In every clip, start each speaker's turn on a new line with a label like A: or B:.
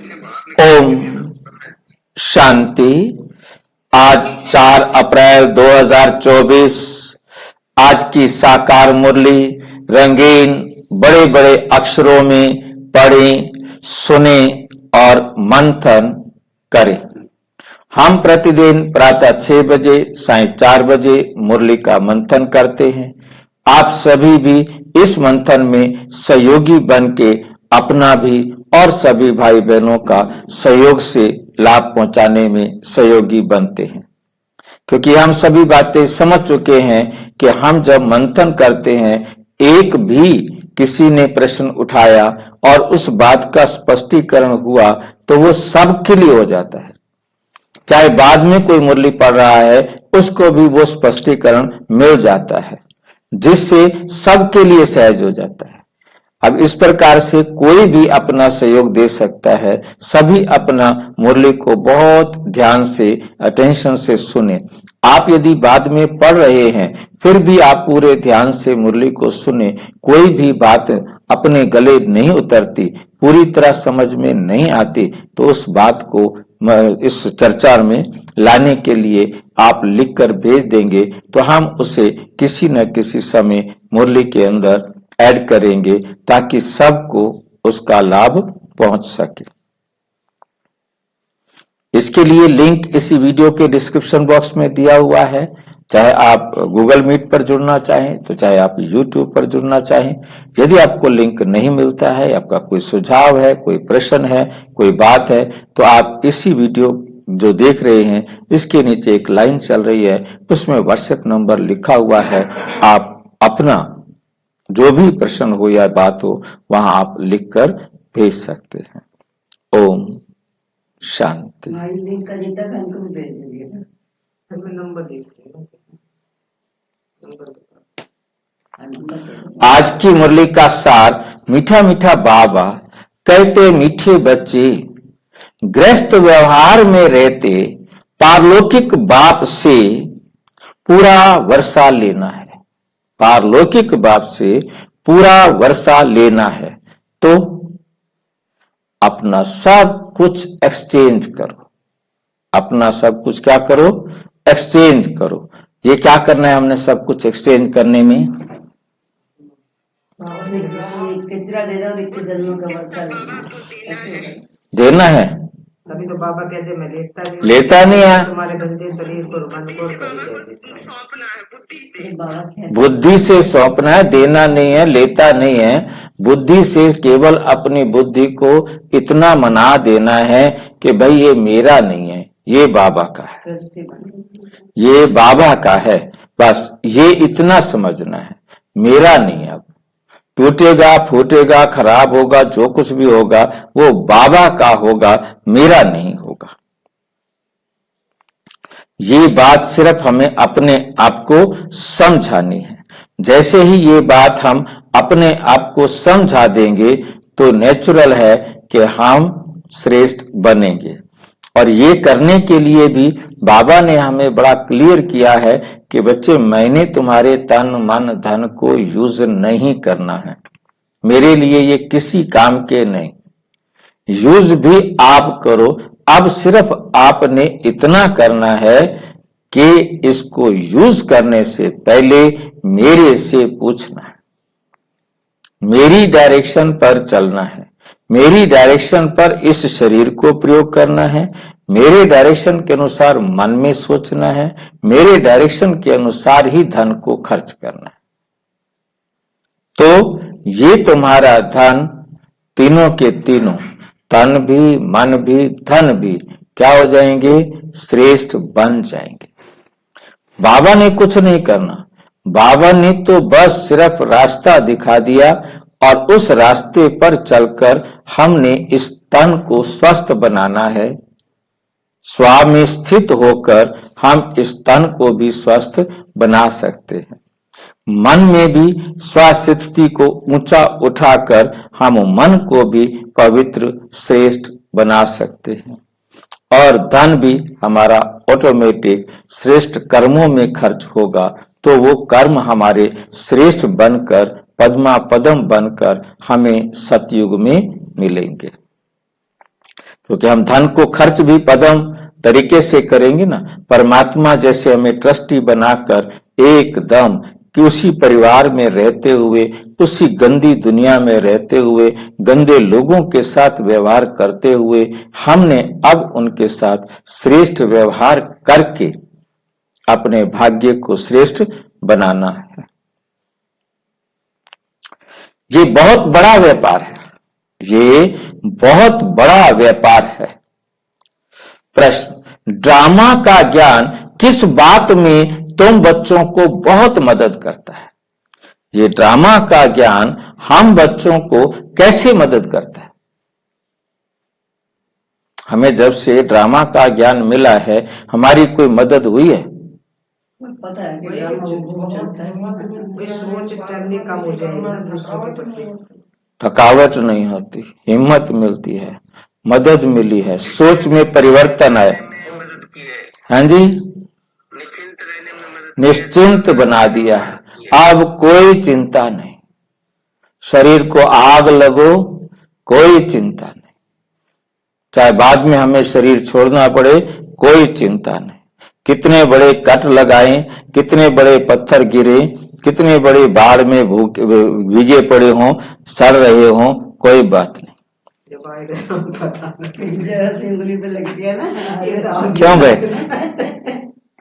A: ओम शांति। आज 4 अप्रैल 2024 आज की साकार मुरली रंगीन बड़े बड़े अक्षरों में पढ़ें, सुने और मंथन करें। हम प्रतिदिन प्रातः 6 बजे, सायं 4 बजे मुरली का मंथन करते हैं। आप सभी भी इस मंथन में सहयोगी बन के अपना भी और सभी भाई बहनों का सहयोग से लाभ पहुंचाने में सहयोगी बनते हैं, क्योंकि हम सभी बातें समझ चुके हैं कि हम जब मंथन करते हैं, एक भी किसी ने प्रश्न उठाया और उस बात का स्पष्टीकरण हुआ तो वो सबके लिए हो जाता है। चाहे बाद में कोई मुरली पढ़ रहा है, उसको भी वो स्पष्टीकरण मिल जाता है, जिससे सबके लिए सहज हो जाता है। अब इस प्रकार से कोई भी अपना सहयोग दे सकता है। सभी अपना मुरली को बहुत ध्यान से, अटेंशन से सुने। आप यदि बाद में पढ़ रहे हैं, फिर भी आप पूरे ध्यान से मुरली को सुने। कोई भी बात अपने गले नहीं उतरती, पूरी तरह समझ में नहीं आती, तो उस बात को इस चर्चा में लाने के लिए आप लिखकर भेज देंगे, तो हम उसे किसी न किसी समय मुरली के अंदर ऐड करेंगे, ताकि सबको उसका लाभ पहुंच सके। इसके लिए लिंक इसी वीडियो के डिस्क्रिप्शन बॉक्स में दिया हुआ है। चाहे आप गूगल मीट पर जुड़ना चाहें, तो चाहे आप यूट्यूब पर जुड़ना चाहें। यदि आपको लिंक नहीं मिलता है, आपका कोई सुझाव है, कोई प्रश्न है, कोई बात है, तो आप इसी वीडियो जो देख रहे हैं, इसके नीचे एक लाइन चल रही है, उसमें व्हाट्सएप नंबर लिखा हुआ है। आप अपना जो भी प्रश्न हो या बात हो, वहां आप लिखकर भेज सकते हैं। ओम शांति।
B: लिंक का देता है, हमको भी भेज दीजिएगा। नंबर
A: आज की मुरली का सार, मीठा मीठा बाबा कहते मीठे बच्चे, गृहस्थ व्यवहार में रहते पारलौकिक बाप से पूरा वर्षा लेना है। पारलौकिक बाप से पूरा वर्षा लेना है, तो अपना सब कुछ एक्सचेंज करो। अपना सब कुछ क्या करो? एक्सचेंज करो। ये क्या करना है हमने सब कुछ एक्सचेंज करने में?
B: कचरा दे दो, जन्म का वर्षा
A: देना है।
B: तभी तो बाबा कहते मैं
A: लेता नहीं है।
B: तुम्हारे गंदे शरीर को
A: बुद्धि से सौंपना है, देना नहीं है, लेता नहीं है। बुद्धि से केवल अपनी बुद्धि को इतना मना देना है कि भाई ये मेरा नहीं है, ये बाबा का है, ये बाबा का है। बस ये इतना समझना है, मेरा नहीं है। अब टूटेगा, फूटेगा, खराब होगा, जो कुछ भी होगा वो बाबा का होगा, मेरा नहीं होगा। ये बात सिर्फ हमें अपने आप को समझानी है। जैसे ही ये बात हम अपने आप को समझा देंगे, तो नेचुरल है कि हम श्रेष्ठ बनेंगे। और ये करने के लिए भी बाबा ने हमें बड़ा क्लियर किया है कि बच्चे, मैंने तुम्हारे तन मन धन को यूज नहीं करना है। मेरे लिए ये किसी काम के नहीं। यूज भी आप करो। अब सिर्फ आपने इतना करना है कि इसको यूज करने से पहले मेरे से पूछना है, मेरी डायरेक्शन पर चलना है, मेरी डायरेक्शन पर इस शरीर को प्रयोग करना है, मेरे डायरेक्शन के अनुसार मन में सोचना है, मेरे डायरेक्शन के अनुसार ही धन को खर्च करना है। तो ये तुम्हारा धन, तीनों के तीनों, तन भी, मन भी, धन भी क्या हो जाएंगे? श्रेष्ठ बन जाएंगे। बाबा ने कुछ नहीं करना। बाबा ने तो बस सिर्फ रास्ता दिखा दिया, और उस रास्ते पर चलकर हमने इस तन को स्वस्थ बनाना है। स्व में स्थित होकर हम इस तन को भी स्वस्थ बना सकते हैं। मन में भी स्वास्थिति को ऊंचा उठाकर हम मन को भी पवित्र, श्रेष्ठ बना सकते हैं। और धन भी हमारा ऑटोमेटिक श्रेष्ठ कर्मों में खर्च होगा, तो वो कर्म हमारे श्रेष्ठ बनकर, पद्मा पदम बनकर हमें सतयुग में मिलेंगे। क्योंकि हम धन को खर्च भी पदम तरीके से करेंगे ना, परमात्मा जैसे हमें ट्रस्टी बनाकर एकदम कि उसी परिवार में रहते हुए, उसी गंदी दुनिया में रहते हुए, गंदे लोगों के साथ व्यवहार करते हुए हमने अब उनके साथ श्रेष्ठ व्यवहार करके अपने भाग्य को श्रेष्ठ बनाना है। ये बहुत बड़ा व्यापार है, ये बहुत बड़ा व्यापार है। प्रश्न, ड्रामा का ज्ञान किस बात में तुम बच्चों को बहुत मदद करता है? ये ड्रामा का ज्ञान हम बच्चों को कैसे मदद करता है? हमें जब से ड्रामा का ज्ञान मिला है, हमारी कोई मदद हुई है?
B: पता है कि ड्रामा वो चलता है, कोई सोच चलनी कम हो जाएगी ना दूसरों के प्रति,
A: थकावट नहीं होती, हिम्मत मिलती है, मदद मिली है, सोच में परिवर्तन आए। हाँ जी, निश्चिंत बना दिया है, अब कोई चिंता नहीं। शरीर को आग लगो, कोई चिंता नहीं। चाहे बाद में हमें शरीर छोड़ना पड़े, कोई चिंता नहीं। कितने बड़े कट लगाएं, कितने बड़े पत्थर गिरे, कितने बड़े बाढ़ में भीगे पड़े हों, सड़ रहे हों, कोई बात नहीं।
B: उंगली पे लगती है ना,
A: क्यों भाई,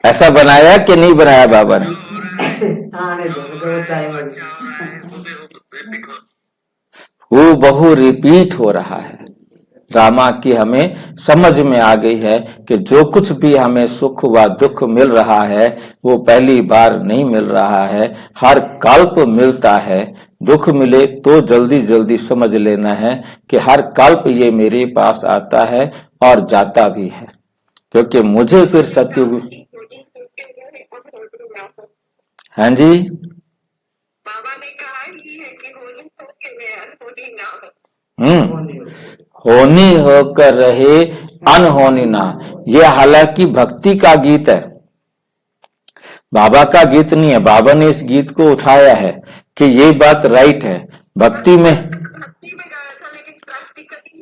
A: ऐसा बनाया कि नहीं बनाया बाबा ने? वो बहु रिपीट हो रहा है। ड्रामा की हमें समझ में आ गई है कि जो कुछ भी हमें सुख व दुख मिल रहा है वो पहली बार नहीं मिल रहा है, हर कल्प मिलता है। दुख मिले तो जल्दी जल्दी समझ लेना है कि हर कल्प ये मेरे पास आता है और जाता भी है, क्योंकि मुझे फिर सत्युग। हाँ जी,
C: बाबा ने कहा ही है कि होनी ना हो।
A: होनी होकर रहे, अनहोनी ना। ये हालांकि भक्ति का गीत है, बाबा का गीत नहीं है। बाबा ने इस गीत को उठाया है कि ये बात राइट है। भक्ति में
C: गाया था, लेकिन प्रैक्टिकली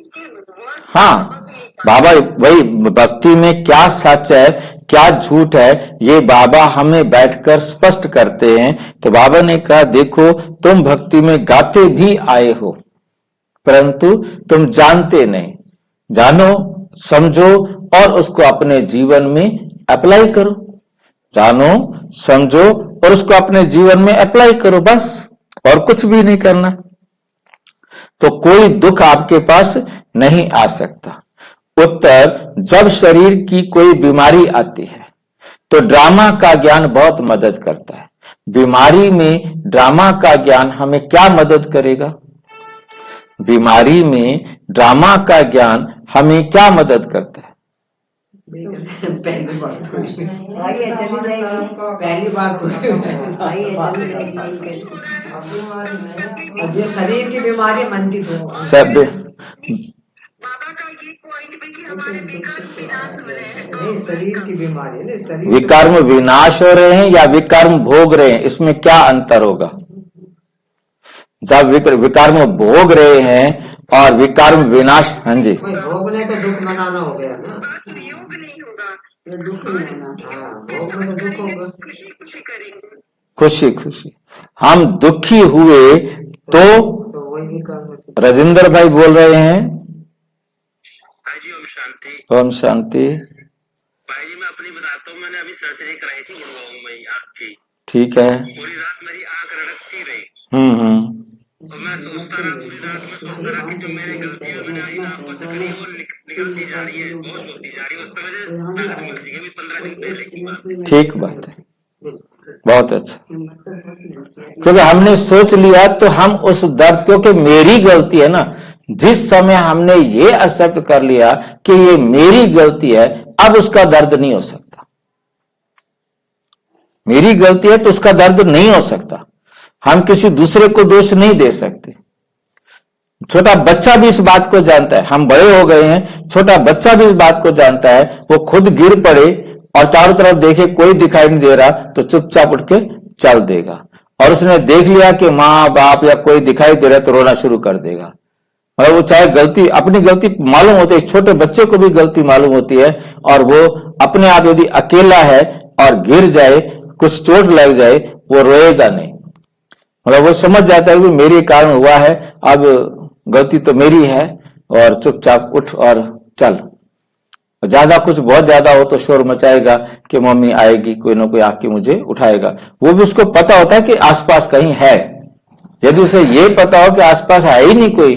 A: हाँ, बाबा वही भक्ति में क्या सच है क्या झूठ है ये बाबा हमें बैठकर स्पष्ट करते हैं। तो बाबा ने कहा देखो तुम भक्ति में गाते भी आए हो परंतु तुम जानते नहीं, जानो समझो और उसको अपने जीवन में अप्लाई करो। जानो समझो और उसको अपने जीवन में अप्लाई करो, बस, और कुछ भी नहीं करना। तो कोई दुख आपके पास नहीं आ सकता। उत्तर, जब शरीर की कोई बीमारी आती है तो ड्रामा का ज्ञान बहुत मदद करता है। बीमारी में ड्रामा का ज्ञान हमें क्या मदद करेगा? बीमारी में ड्रामा का ज्ञान हमें क्या मदद करता है?
B: पहली बार आइए चली जाएगी, पहली बार आइए चली जाएगी। अब ये शरीर की बीमारी मन की तो
A: सब
C: बाबा का ये पॉइंट भी कि हमारे विकर्म विनाश हो रहे हैं।
B: नहीं, शरीर की बीमारी है, शरीर
A: विकर्म विनाश हो रहे हैं या विकर्म भोग रहे हैं, इसमें क्या अंतर होगा? जब विकर्म भोग रहे हैं और विकर्म विनाश, हाँ जी,
B: भोगने का दुख मनाना हो गया ना,
C: योग नहीं होगा,
B: दुख नहीं होना। हाँ, भोगने का दुख होगा,
C: खुशी खुशी करेंगे,
A: खुशी खुशी। हम दुखी हुए तो
B: वही काम।
A: राजेंद्र भाई बोल रहे हैं।
C: भाई जी ओम शांति।
A: ओम शांति।
C: भाई जी मैं अपनी बताता हूँ, मैंने अभी सर्जरी कराई थी गुड़गांव में आँख की।
A: ठीक है।
C: पूरी रात मेरी आँख रड़कती रही। तो मैं सोचता रहा पूरी रात में, सोचता रहा कि जो मैंने गलतियां बनाई ना आपको से करी वो निकलती जा रही है, बहुत होती जा रही है। उस समय ताकत मिलती है, 15 दिन पहले की बात।
A: ठीक बात है, बहुत अच्छा। क्योंकि हमने सोच लिया तो हम उस दर्द, क्योंकि मेरी गलती है ना, जिस समय हमने ये एक्सेप्ट कर लिया कि ये मेरी गलती है, अब उसका दर्द नहीं हो सकता। मेरी गलती है तो उसका दर्द नहीं हो सकता। हम किसी दूसरे को दोष नहीं दे सकते। छोटा बच्चा भी इस बात को जानता है, हम बड़े हो गए हैं, छोटा बच्चा भी इस बात को जानता है। वो खुद गिर पड़े और चारों तरफ देखे कोई दिखाई नहीं दे रहा तो चुपचाप उठ के चल देगा, और उसने देख लिया कि माँ बाप या कोई दिखाई दे रहा तो रोना शुरू कर देगा। मतलब वो चाहे गलती, अपनी गलती मालूम होती है, छोटे बच्चे को भी गलती मालूम होती है, और वो अपने आप यदि अकेला है और गिर जाए, कुछ चोट लग जाए, वो रोएगा नहीं। मतलब वो समझ जाता है कि मेरे कारण हुआ है, अब गलती तो मेरी है, और चुपचाप उठ और चल। ज्यादा कुछ बहुत ज्यादा हो तो शोर मचाएगा कि मम्मी आएगी, कोई ना कोई आके मुझे उठाएगा। वो भी उसको पता होता है कि आसपास कहीं है। यदि उसे ये पता हो कि आसपास है ही नहीं कोई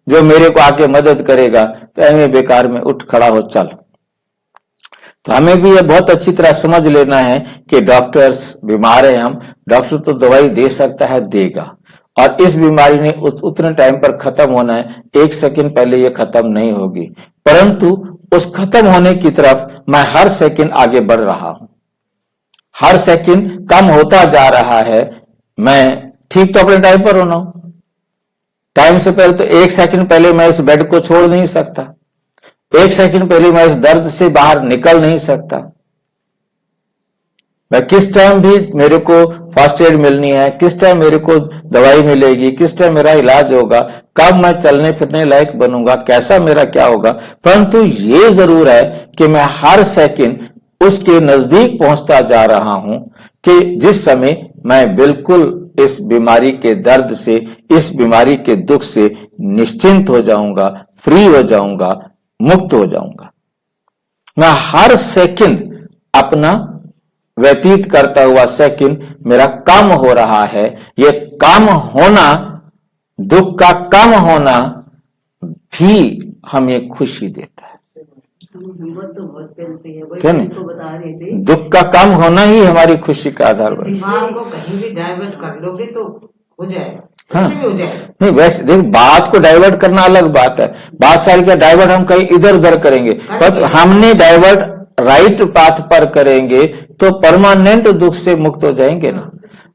A: जो मेरे को आके मदद करेगा, तो हमें बेकार में उठ खड़ा हो चल। तो हमें भी ये बहुत अच्छी तरह समझ लेना है कि डॉक्टर्स बीमार है, हम डॉक्टर तो दवाई दे सकता है, देगा, और इस बीमारी ने उतने टाइम पर खत्म होना है, 1 सेकंड पहले ये खत्म नहीं होगी, परंतु उस खत्म होने की तरफ मैं हर सेकंड आगे बढ़ रहा हूं, हर सेकंड कम होता जा रहा है। मैं ठीक तो अपने टाइम पर होना हूं, टाइम से पहले तो 1 सेकंड पहले मैं इस बेड को छोड़ नहीं सकता, 1 सेकंड पहले मैं इस दर्द से बाहर निकल नहीं सकता। मैं किस टाइम भी मेरे को फर्स्ट एड मिलनी है, किस टाइम मेरे को दवाई मिलेगी, किस टाइम मेरा इलाज होगा, कब मैं चलने फिरने लायक बनूंगा, कैसा मेरा क्या होगा। परंतु ये जरूर है कि मैं हर सेकंड उसके नजदीक पहुंचता जा रहा हूं कि जिस समय मैं बिल्कुल इस बीमारी के दर्द से, इस बीमारी के दुख से निश्चिंत हो जाऊंगा, फ्री हो जाऊंगा, मुक्त हो जाऊंगा। मैं हर सेकंड अपना व्यतीत करता हुआ सेकंड मेरा कम हो रहा है। ये कम होना, दुख का कम होना भी हमें खुशी देता है।
B: हिम्मत तो बहुत मिलती है,
A: क्या
B: वही
A: नहीं?
B: तो बता रहे थे।
A: दुख का कम होना ही हमारी खुशी का आधार बन।
B: दिमाग को कहीं भी डाइवर्ट कर लोगे तो हो जाएगा,
A: हाँ,
B: भी हो जाएगा।
A: नहीं वैसे देख, बात को डाइवर्ट करना अलग बात है, बात सारी क्या डाइवर्ट हम कहीं इधर उधर करेंगे, पर हमने डाइवर्ट राइट पाथ पर करेंगे तो परमानेंट दुख से मुक्त हो जाएंगे ना।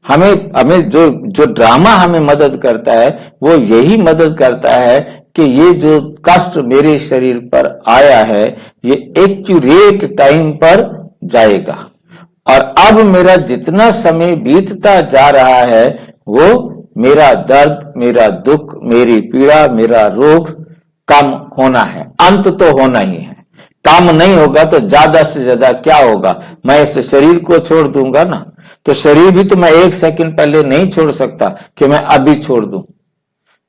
A: हमें जो ड्रामा हमें मदद करता है, वो यही मदद करता है कि ये जो कष्ट मेरे शरीर पर आया है, ये एक्यूरेट टाइम पर जाएगा, और अब मेरा जितना समय बीतता जा रहा है, वो मेरा दर्द, मेरा दुख, मेरी पीड़ा, मेरा रोग कम होना है, अंत तो होना ही है। काम नहीं होगा तो ज्यादा से ज्यादा क्या होगा, मैं इस शरीर को छोड़ दूंगा ना, तो शरीर भी तो मैं 1 सेकंड पहले नहीं छोड़ सकता कि मैं अभी छोड़ दूं।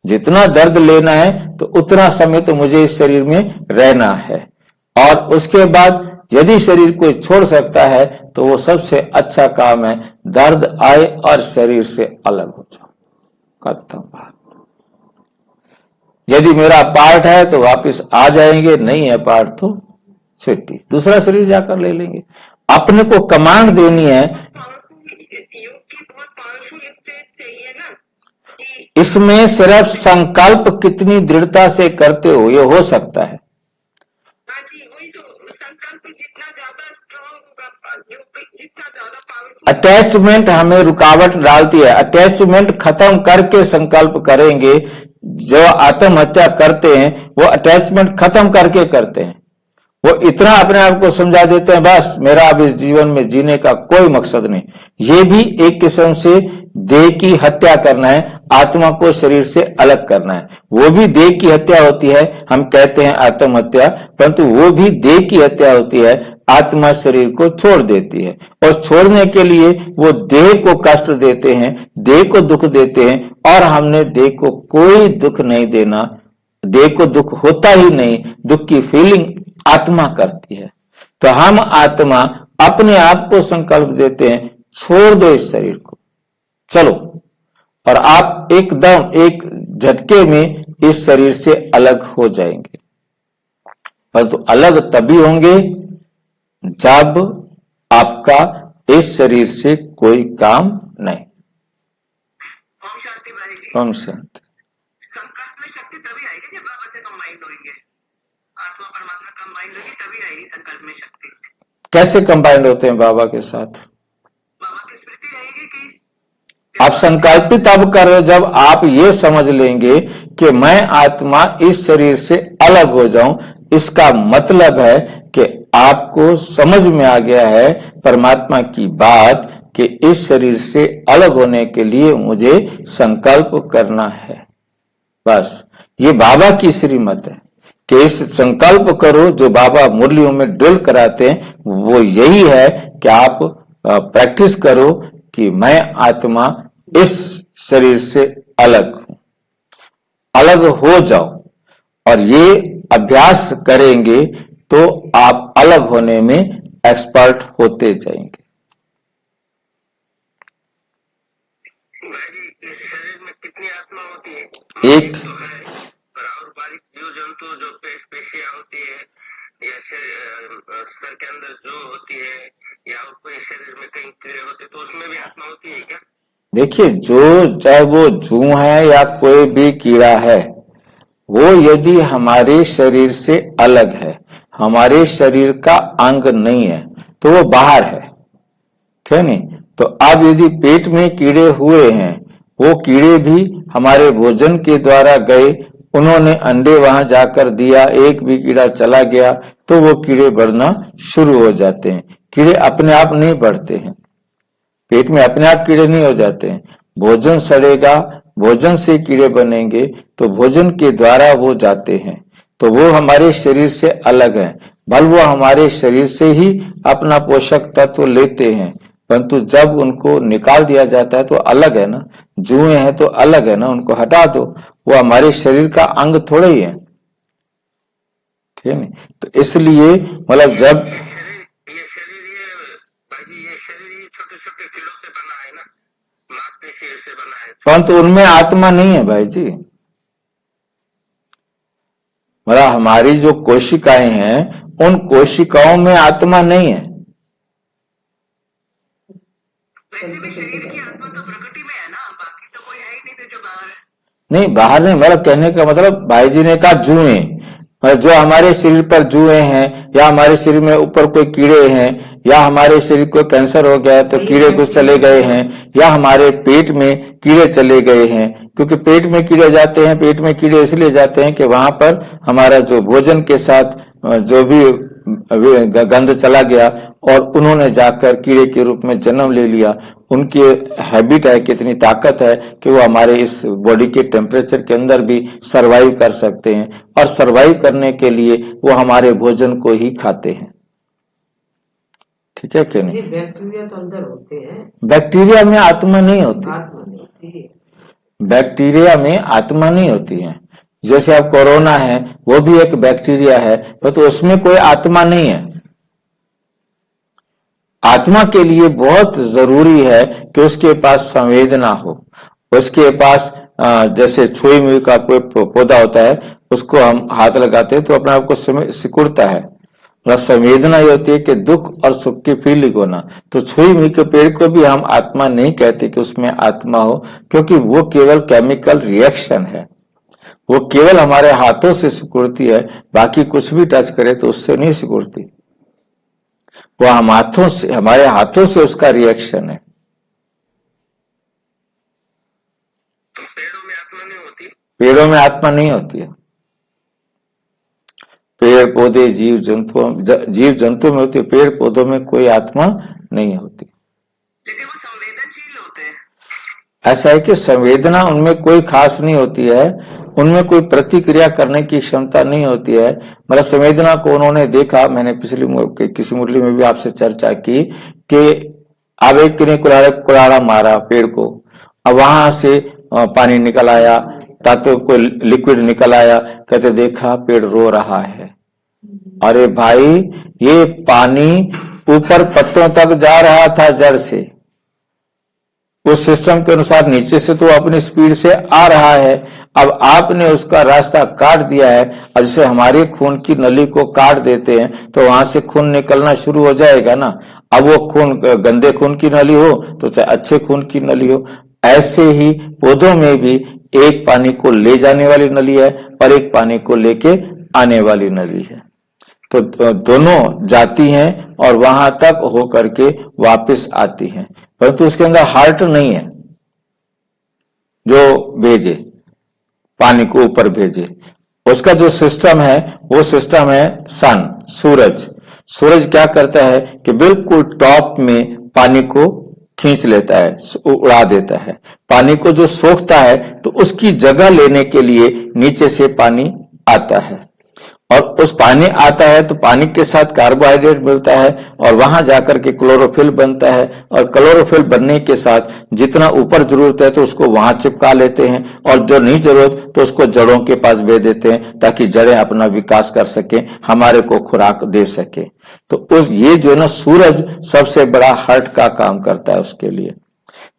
A: जितना दर्द लेना है तो उतना समय तो मुझे इस शरीर में रहना है, और उसके बाद यदि शरीर को छोड़ सकता है तो वो सबसे अच्छा काम है, दर्द आए और शरीर से अलग हो जाओ, खत्म बात। यदि मेरा पार्ट है तो वापस आ जाएंगे, नहीं है पार्ट तो छुट्टी, दूसरा शरीर जाकर ले लेंगे। अपने को कमांड देनी है।
C: योग की बहुत पावरफुल स्टेट चाहिए ना,
A: इसमें सिर्फ संकल्प कितनी दृढ़ता से करते हो ये हो सकता है।
C: हाँ जी, वही तो, संकल्प जितना ज्यादा स्ट्रॉन्ग होगा, जितना ज्यादा पावरफुल।
A: अटैचमेंट हमें रुकावट डालती है, अटैचमेंट खत्म करके संकल्प करेंगे। जो आत्महत्या करते हैं वो अटैचमेंट खत्म करके करते हैं, वो इतना अपने आप को समझा देते हैं बस मेरा अब इस जीवन में जीने का कोई मकसद नहीं। ये भी एक किस्म से देह की हत्या करना है, आत्मा को शरीर से अलग करना है। वो भी देह की हत्या होती है, हम कहते हैं आत्महत्या, परंतु वो भी देह की हत्या होती है। आत्मा शरीर को छोड़ देती है, और छोड़ने के लिए वो देह को कष्ट देते हैं, देह को दुख देते हैं, और हमने देह को कोई दुख नहीं देना, देह को दुख होता ही नहीं, दुख की फीलिंग आत्मा करती है। तो हम आत्मा अपने आप को संकल्प देते हैं छोड़ दो इस शरीर को, चलो, और आप एकदम एक झटके में इस शरीर से अलग हो जाएंगे। परंतु तो अलग तभी होंगे जब आपका इस शरीर से कोई काम नहीं।
C: ओम शांति वाहिगुरू।
A: ओम शांति।
C: संकल्प में शक्ति तभी आएगी जब बाबा से कंबाइंड होंगे, आत्मा परमात्मा कंबाइंड होगी, तभी आएगी संकल्प में शक्ति।
A: कैसे कंबाइंड होते हैं बाबा के साथ?
C: बाबा की स्मृति रहेगी कि
A: आप संकल्पित तब कर रहे जब आप ये समझ लेंगे कि मैं आत्मा इस शरीर से अलग हो जाऊं। इसका मतलब है कि आपको समझ में आ गया है परमात्मा की बात कि इस शरीर से अलग होने के लिए मुझे संकल्प करना है। बस ये बाबा की श्रीमत है कि इस संकल्प करो जो बाबा मुरलियों में ड्रिल कराते हैं, वो यही है कि आप प्रैक्टिस करो कि मैं आत्मा इस शरीर से अलग हूं, अलग हो जाओ। और ये अभ्यास करेंगे तो आप अलग होने में एक्सपर्ट होते जाएंगे।
C: भाई इस शरीर में कितनी आत्मा होती है?
A: एक
C: तो है, और बारीक जीव जंतु जो पेशियां होती है या सर के अंदर जो होती है या कोई शरीर में कहीं कीड़े होते तो उसमें भी आत्मा होती है क्या?
A: देखिए, जो चाहे वो जू है या कोई भी कीड़ा है, वो यदि हमारे शरीर से अलग है, हमारे शरीर का अंग नहीं है, तो वो बाहर है, ठीक नहीं? तो अब यदि पेट में कीड़े हुए हैं, वो कीड़े भी हमारे भोजन के द्वारा गए, उन्होंने अंडे वहां जाकर दिया, एक भी कीड़ा चला गया तो वो कीड़े बढ़ना शुरू हो जाते हैं। कीड़े अपने आप नहीं बढ़ते हैं, पेट में अपने आप कीड़े नहीं हो जाते हैं। भोजन सड़ेगा, भोजन से कीड़े बनेंगे, तो भोजन के द्वारा वो जाते हैं, तो वो हमारे शरीर से अलग है। भले वो हमारे शरीर से ही अपना पोषक तत्व लेते हैं, परंतु जब उनको निकाल दिया जाता है तो अलग है ना, जुए हैं तो अलग है ना, उनको हटा दो, वो हमारे शरीर का अंग थोड़े ही है, ठीक है? तो इसलिए मतलब जब
C: छोटे कीड़ों से बना है ना, मांसपेशी से बना है,
A: परंतु उनमें आत्मा नहीं है भाई जी। मतलब हमारी जो कोशिकाएं हैं, उन कोशिकाओं में आत्मा नहीं है।
C: वैसे भी शरीर की आत्मा तो प्रकृति में है ना, बाकी तो कोई है ही नहीं जो बाहर है।
A: नहीं, बाहर नहीं, मतलब कहने का मतलब भाई जी ने कहा जुए, जो हमारे शरीर पर जुए हैं, या हमारे शरीर में ऊपर कोई कीड़े हैं, या हमारे शरीर को कैंसर हो गया है तो कीड़े कुछ चले गए हैं, या हमारे पेट में कीड़े चले गए हैं, क्योंकि पेट में कीड़े जाते हैं, पेट में कीड़े इसलिए जाते हैं कि वहां पर हमारा जो भोजन के साथ जो भी गंध चला गया और उन्होंने जाकर कीड़े के रूप में जन्म ले लिया। उनकी हैबिट है, कितनी ताकत है कि वो हमारे इस बॉडी के टेम्परेचर के अंदर भी सरवाइव कर सकते हैं, और सरवाइव करने के लिए वो हमारे भोजन को ही खाते हैं, ठीक है कि नहीं?
B: बैक्टीरिया तो अंदर होते हैं।
A: बैक्टीरिया में आत्मा नहीं होती,
B: आत्मा नहीं होती है।
A: बैक्टीरिया में आत्मा नहीं होती है। जैसे अब कोरोना है, वो भी एक बैक्टीरिया है, पर तो उसमें कोई आत्मा नहीं है। आत्मा के लिए बहुत जरूरी है कि उसके पास संवेदना हो, उसके पास जैसे छुई मुई का कोई पौधा होता है, उसको हम हाथ लगाते हैं तो अपने आप को सिकुड़ता है, मतलब संवेदना ये होती है कि दुख और सुख की फीलिंग होना। तो छुई मुई के पेड़ को भी हम आत्मा नहीं कहते कि उसमें आत्मा हो, क्योंकि वो केवल केमिकल रिएक्शन है, वो केवल हमारे हाथों से सिकुड़ती है, बाकी कुछ भी टच करे तो उससे नहीं सिकुड़ती, वो हम हाथों से, हमारे हाथों से उसका रिएक्शन है।
C: तो पेड़ों में आत्मा नहीं होती?
A: पेड़ों में आत्मा नहीं होती है, पेड़ पौधे जीव जंतु में होती है, पेड़ पौधों में कोई आत्मा नहीं होती।
C: लेकिन वो संवेदनशील होते हैं।
A: ऐसा है कि संवेदना उनमें कोई खास नहीं होती है, उनमें कोई प्रतिक्रिया करने की क्षमता नहीं होती है। मतलब संवेदना को उन्होंने देखा, मैंने पिछली किसी मुरली में भी आपसे चर्चा की कि अब एक ने कुल्हाड़ा मारा पेड़ को, अब वहां से पानी निकल आया, तातो कोई लिक्विड निकल आया, कहते देखा पेड़ रो रहा है। अरे भाई, ये पानी ऊपर पत्तों तक जा रहा था जड़ से, उस सिस्टम के अनुसार नीचे से तो अपनी स्पीड से आ रहा है, अब आपने उसका रास्ता काट दिया है। अब जैसे हमारे खून की नली को काट देते हैं तो वहां से खून निकलना शुरू हो जाएगा ना। अब वो खून गंदे खून की नली हो तो चाहे अच्छे खून की नली हो, ऐसे ही पौधों में भी एक पानी को ले जाने वाली नली है और एक पानी को लेके आने वाली नली है। तो दोनों जाती हैं और वहां तक होकर के वापस आती हैं, परंतु उसके अंदर हार्ट नहीं है जो भेजे पानी को ऊपर भेजे। उसका जो सिस्टम है वो सिस्टम है सूरज। सूरज क्या करता है कि बिल्कुल टॉप में पानी को खींच लेता है, उड़ा देता है। पानी को जो सोखता है तो उसकी जगह लेने के लिए नीचे से पानी आता है, और उस पानी आता है तो पानी के साथ कार्बोहाइड्रेट मिलता है और वहां जाकर के क्लोरोफिल बनता है, और क्लोरोफिल बनने के साथ जितना ऊपर जरूरत है तो उसको वहां चिपका लेते हैं, और जो नहीं जरूरत तो उसको जड़ों के पास भेज देते हैं ताकि जड़ें अपना विकास कर सके, हमारे को खुराक दे सके। तो उस ये जो ना सूरज सबसे बड़ा हर्ट का काम करता है उसके लिए।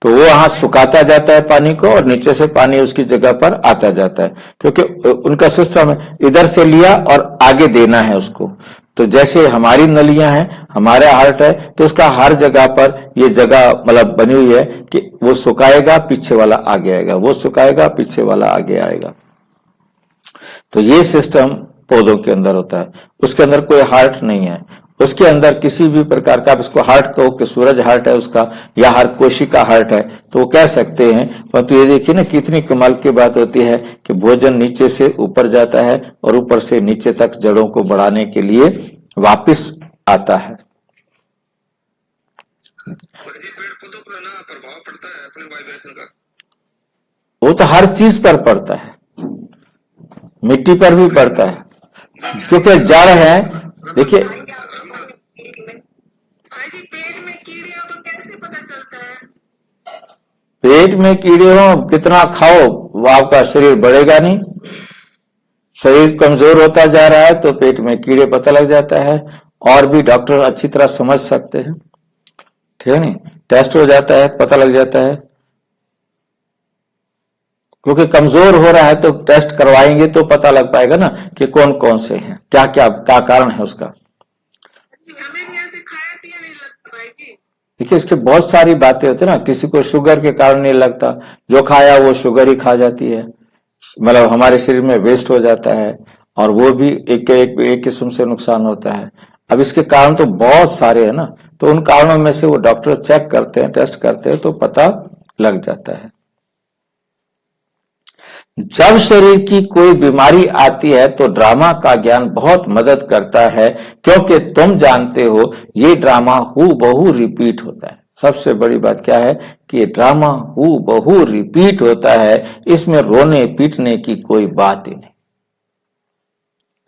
A: तो वो वहां सुखाता जाता है पानी को और नीचे से पानी उसकी जगह पर आता जाता है, क्योंकि उनका सिस्टम है इधर से लिया और आगे देना है उसको। तो जैसे हमारी नलियां हैं, हमारा हार्ट है, तो उसका हर जगह पर ये जगह मतलब बनी हुई है कि वो सुखाएगा पीछे वाला आगे आएगा, वो सुखाएगा पीछे वाला आगे आएगा। तो ये सिस्टम पौधों के अंदर होता है, उसके अंदर कोई हार्ट नहीं है। उसके अंदर किसी भी प्रकार का, आप इसको हार्ट कहो कि सूरज हार्ट है उसका, या हर कोशिका हार्ट है, तो वो कह सकते हैं। परंतु ये देखिए ना कितनी कमाल की बात होती है कि भोजन नीचे से ऊपर जाता है और ऊपर से नीचे तक जड़ों को बढ़ाने के लिए वापिस आता है।
C: पेड़ पौधों पर ना प्रभाव पड़ता है अपने वाइब्रेशन का,
A: वो तो हर चीज पर पड़ता है, मिट्टी पर भी पड़ता है, क्योंकि जड़ है। देखिए
C: पेट में कीड़े हो तो कैसे पता चलता है?
A: पेट में कीड़े हो, कितना खाओ वो आपका शरीर बढ़ेगा नहीं। शरीर कमजोर होता जा रहा है तो पेट में कीड़े पता लग जाता है, और भी डॉक्टर अच्छी तरह समझ सकते हैं, ठीक है नहीं। टेस्ट हो जाता है, पता लग जाता है, क्योंकि कमजोर हो रहा है तो टेस्ट करवाएंगे तो पता लग पाएगा ना कि कौन कौन से हैं, क्या क्या कारण है उसका। देखिए इसके बहुत सारी बातें होती है ना, किसी को शुगर के कारण नहीं लगता, जो खाया वो शुगर ही खा जाती है, मतलब हमारे शरीर में वेस्ट हो जाता है, और वो भी एक किस्म से नुकसान होता है। अब इसके कारण तो बहुत सारे हैं ना, तो उन कारणों में से वो डॉक्टर चेक करते हैं, टेस्ट करते हैं, तो पता लग जाता है। जब शरीर की कोई बीमारी आती है तो ड्रामा का ज्ञान बहुत मदद करता है, क्योंकि तुम जानते हो ये ड्रामा हूबहू रिपीट होता है। सबसे बड़ी बात क्या है कि ये ड्रामा हूबहू रिपीट होता है, इसमें रोने पीटने की कोई बात ही नहीं,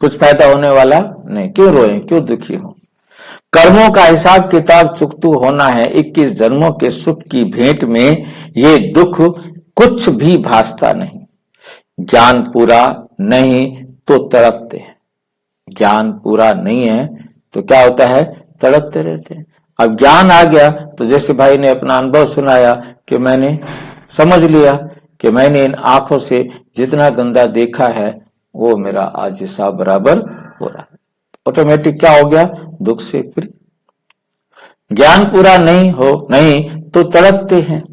A: कुछ फायदा होने वाला नहीं। क्यों रोए, क्यों दुखी हो? कर्मों का हिसाब किताब चुकतू होना है, 21 जन्मों के सुख की भेंट में ये दुख कुछ भी भासता नहीं। ज्ञान पूरा नहीं तो तड़पते हैं, ज्ञान पूरा नहीं है तो क्या होता है, तड़पते रहते हैं। अब ज्ञान आ गया तो जैसे भाई ने अपना अनुभव सुनाया कि मैंने समझ लिया कि मैंने इन आंखों से जितना गंदा देखा है वो मेरा आज हिसाब बराबर हो रहा है, ऑटोमेटिक क्या हो गया, दुख से फ्री। ज्ञान पूरा नहीं तो तड़पते हैं।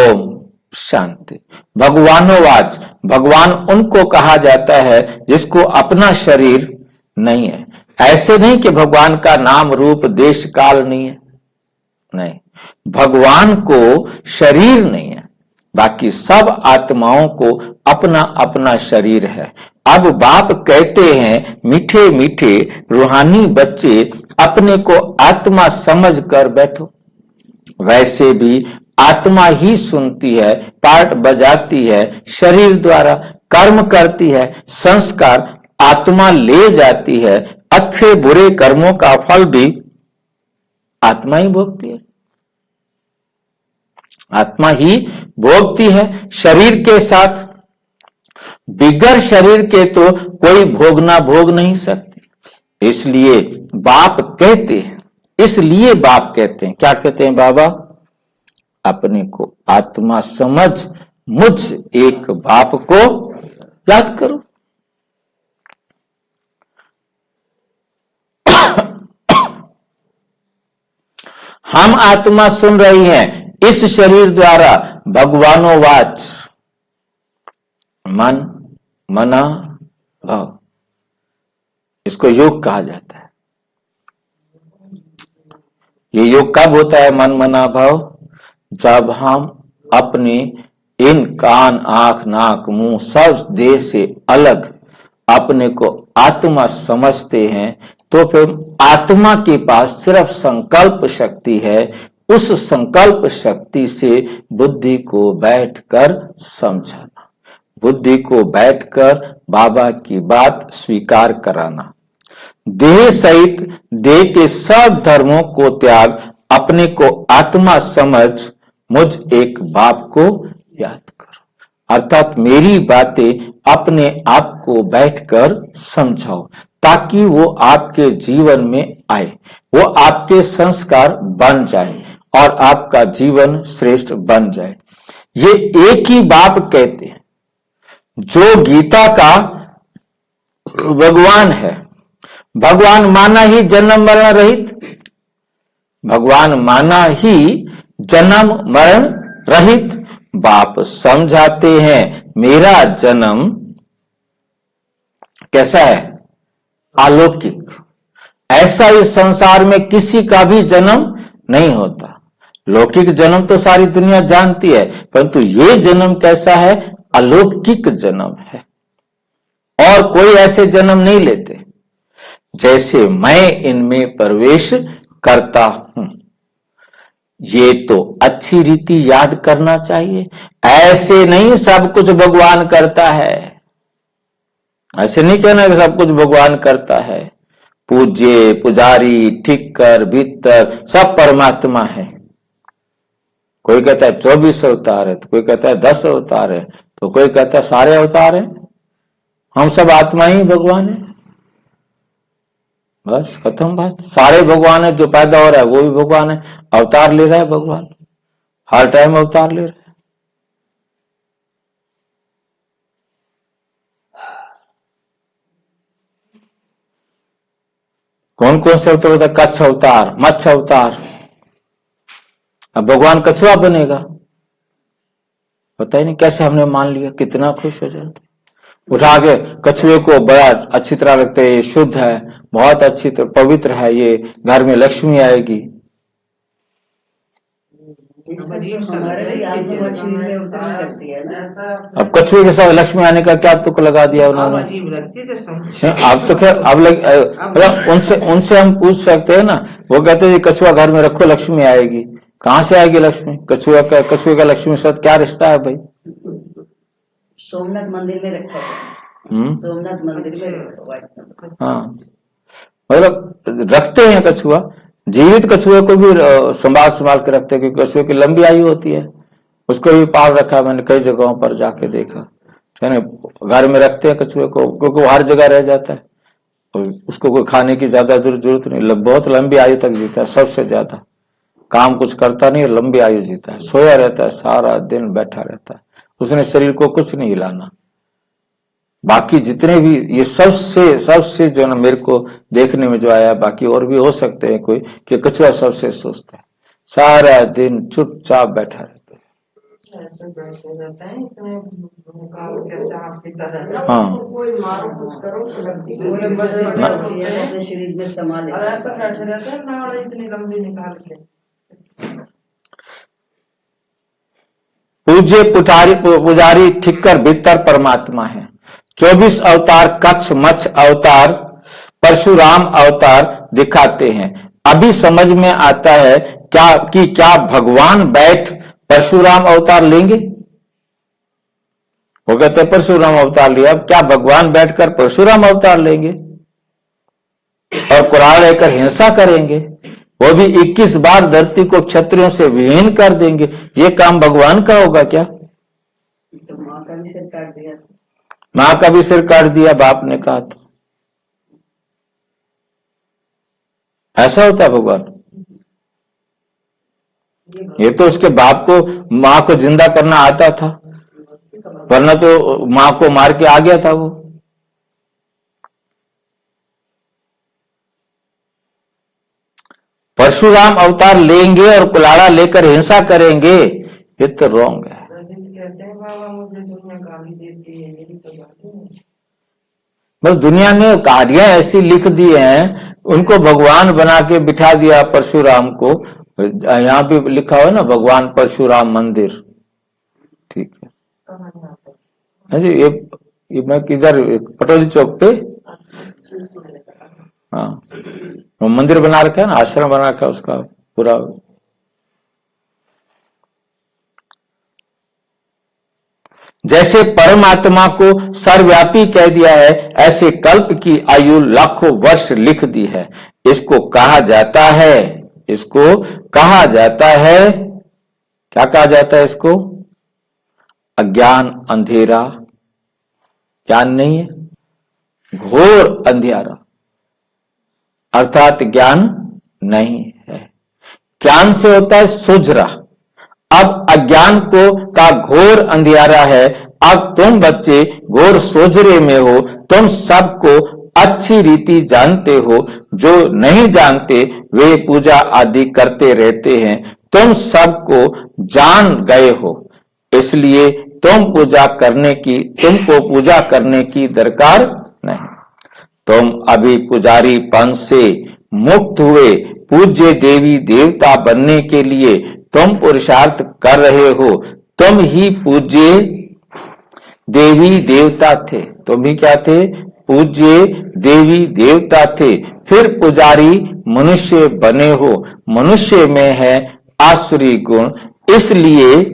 A: ओम शांति। भगवानोवाच, भगवान उनको कहा जाता है जिसको अपना शरीर नहीं है। ऐसे नहीं कि भगवान का नाम रूप देश काल नहीं है, नहीं, भगवान को शरीर नहीं है, बाकी सब आत्माओं को अपना अपना शरीर है। अब बाप कहते हैं मीठे मीठे रूहानी बच्चे अपने को आत्मा समझ कर बैठो। वैसे भी आत्मा ही सुनती है, पार्ट बजाती है, शरीर द्वारा कर्म करती है, संस्कार आत्मा ले जाती है, अच्छे बुरे कर्मों का फल भी आत्मा ही भोगती है, आत्मा ही भोगती है। शरीर के साथ, बिगर शरीर के तो कोई भोगना भोग नहीं सकती। इसलिए बाप कहते हैं, क्या कहते हैं बाबा, अपने को आत्मा समझ मुझ एक बाप को याद करो। हम आत्मा सुन रही हैं इस शरीर द्वारा। भगवानोवाच, मन मना भाव, इसको योग कहा जाता है। ये योग कब होता है, मन मना भाव, जब हम अपने इन कान आंख नाक मुंह सब देह से अलग अपने को आत्मा समझते हैं, तो फिर आत्मा के पास सिर्फ संकल्प शक्ति है, उस संकल्प शक्ति से बुद्धि को बैठकर समझाना, बुद्धि को बैठकर बाबा की बात स्वीकार कराना, देह सहित देह के सब धर्मों को त्याग अपने को आत्मा समझ मुझ एक बाप को याद करो, अर्थात मेरी बातें अपने आप को बैठकर समझाओ ताकि वो आपके जीवन में आए, वो आपके संस्कार बन जाए और आपका जीवन श्रेष्ठ बन जाए। ये एक ही बाप कहते हैं जो गीता का भगवान है। भगवान माना ही जन्म मरण रहित, भगवान माना ही जन्म मरण रहित। बाप समझाते हैं मेरा जन्म कैसा है, अलौकिक। ऐसा इस संसार में किसी का भी जन्म नहीं होता। लौकिक जन्म तो सारी दुनिया जानती है, परंतु ये जन्म कैसा है, अलौकिक जन्म है और कोई ऐसे जन्म नहीं लेते जैसे मैं इनमें प्रवेश करता हूं। ये तो अच्छी रीति याद करना चाहिए। ऐसे नहीं सब कुछ भगवान करता है, ऐसे नहीं कहना कि सब कुछ भगवान करता है। पूज्य पुजारी ठिक्कर भीतर सब परमात्मा है। कोई कहता है 24 अवतार है, तो कोई कहता है 10 अवतार है, तो कोई कहता है सारे अवतार है। हम सब आत्मा ही भगवान है, बस खत्म बात। सारे भगवान है, जो पैदा हो रहा है वो भी भगवान है, अवतार ले रहा है भगवान, हर टाइम अवतार ले रहा है। कौन कौन से अवतार होता है, कच्छ अवतार, मत्स्य अवतार। अब भगवान कछुआ बनेगा, पता ही नहीं कैसे हमने मान लिया, कितना खुश हो जाते। उठा के कछुए को बड़ा अच्छी तरह लगता है, ये शुद्ध है, बहुत अच्छी तरह पवित्र है, ये घर में लक्ष्मी आएगी। अब कछुए के साथ लक्ष्मी आने का क्या तुक लगा दिया उन्होंने। अब तो खैर अब उनसे हम पूछ सकते हैं ना। वो कहते हैं कछुआ घर में रखो लक्ष्मी आएगी। कहाँ से आएगी लक्ष्मी? कछुए का लक्ष्मी के साथ क्या रिश्ता है भाई?
B: सोमनाथ मंदिर में रखा हुआ, सोमनाथ मंदिर में रखा हुआ।
A: हाँ, मतलब रखते हैं कछुआ, जीवित कछुए को भी संभाल के रखते हैं, क्योंकि कछुए की लंबी आयु होती है। उसको भी पाल रखा, मैंने कई जगहों पर जाके देखा है ना। घर में रखते हैं कछुए को, क्योंकि वो हर जगह रह जाता है और उसको कोई खाने की ज्यादा जरूरत नहीं। बहुत लंबी आयु तक जीता है, सबसे ज्यादा काम कुछ करता नहीं, लंबी आयु जीता है, सोया रहता है, सारा दिन बैठा रहता है, उसने शरीर को कुछ नहीं हिलाना। बाकी जितने भी ये सबसे जो ना मेरे को देखने में जो आया, बाकी और भी हो सकते हैं कोई, कि कछुआ सबसे सुस्त है, सारा दिन चुपचाप बैठा रहता है। हाँ,
B: कोई मारो कुछ करो, शरीर में संभाले, ऐसा बैठे रहते हैं ना, इतनी लंबी निकाल के।
A: पूज्य पुजारी ठिक्कर भीतर परमात्मा है। 24 अवतार कच्छ मत्स्य अवतार परशुराम अवतार दिखाते हैं। अभी समझ में आता है क्या भगवान बैठ परशुराम अवतार लेंगे? वो कहते हैं परशुराम अवतार लिया, अब क्या भगवान बैठकर परशुराम अवतार लेंगे और कुरान लेकर हिंसा करेंगे? वो भी 21 बार धरती को क्षत्रियों से विहीन कर देंगे। ये काम भगवान का होगा क्या?
B: तो माँ का भी सिर काट दिया,
A: माँ का भी सिर काट दिया बाप ने कहा तो। ऐसा होता है भगवान? ये तो उसके बाप को, माँ को जिंदा करना आता था, वरना तो माँ को मार के आ गया था वो। परशुराम अवतार लेंगे और कुलाड़ा लेकर हिंसा करेंगे, ये तो रॉन्ग है। बस दुनिया ने कार्य ऐसी लिख दी हैं, उनको भगवान बना के बिठा दिया परशुराम को। यहाँ भी लिखा हुआ ना, भगवान परशुराम मंदिर, ठीक है जी। ये मैं किधर, पटौदी चौक पे, हाँ, वो मंदिर बना रखा है ना, आश्रम बना रखा है उसका पूरा। जैसे परमात्मा को सर्वव्यापी कह दिया है, ऐसे कल्प की आयु लाखों वर्ष लिख दी है। इसको कहा जाता है क्या कहा जाता है इसको? अज्ञान, अंधेरा। ज्ञान नहीं है, घोर अंधेरा, अर्थात ज्ञान नहीं है। ज्ञान से होता है सुजरा। अब अज्ञान का घोर अंधियारा है। अब तुम बच्चे घोर सोजरे में हो, तुम सबको अच्छी रीति जानते हो। जो नहीं जानते वे पूजा आदि करते रहते हैं। तुम सबको जान गए हो, इसलिए तुमको पूजा करने की दरकार नहीं। तुम अभी पुजारीपन से मुक्त हुए पूज्य देवी देवता बनने के लिए तुम पुरुषार्थ कर रहे हो। तुम ही पूज्य देवी देवता थे। तुम ही क्या थे? पूज्य देवी देवता थे। फिर पुजारी मनुष्य बने हो। मनुष्य में है आसुरी गुण, इसलिए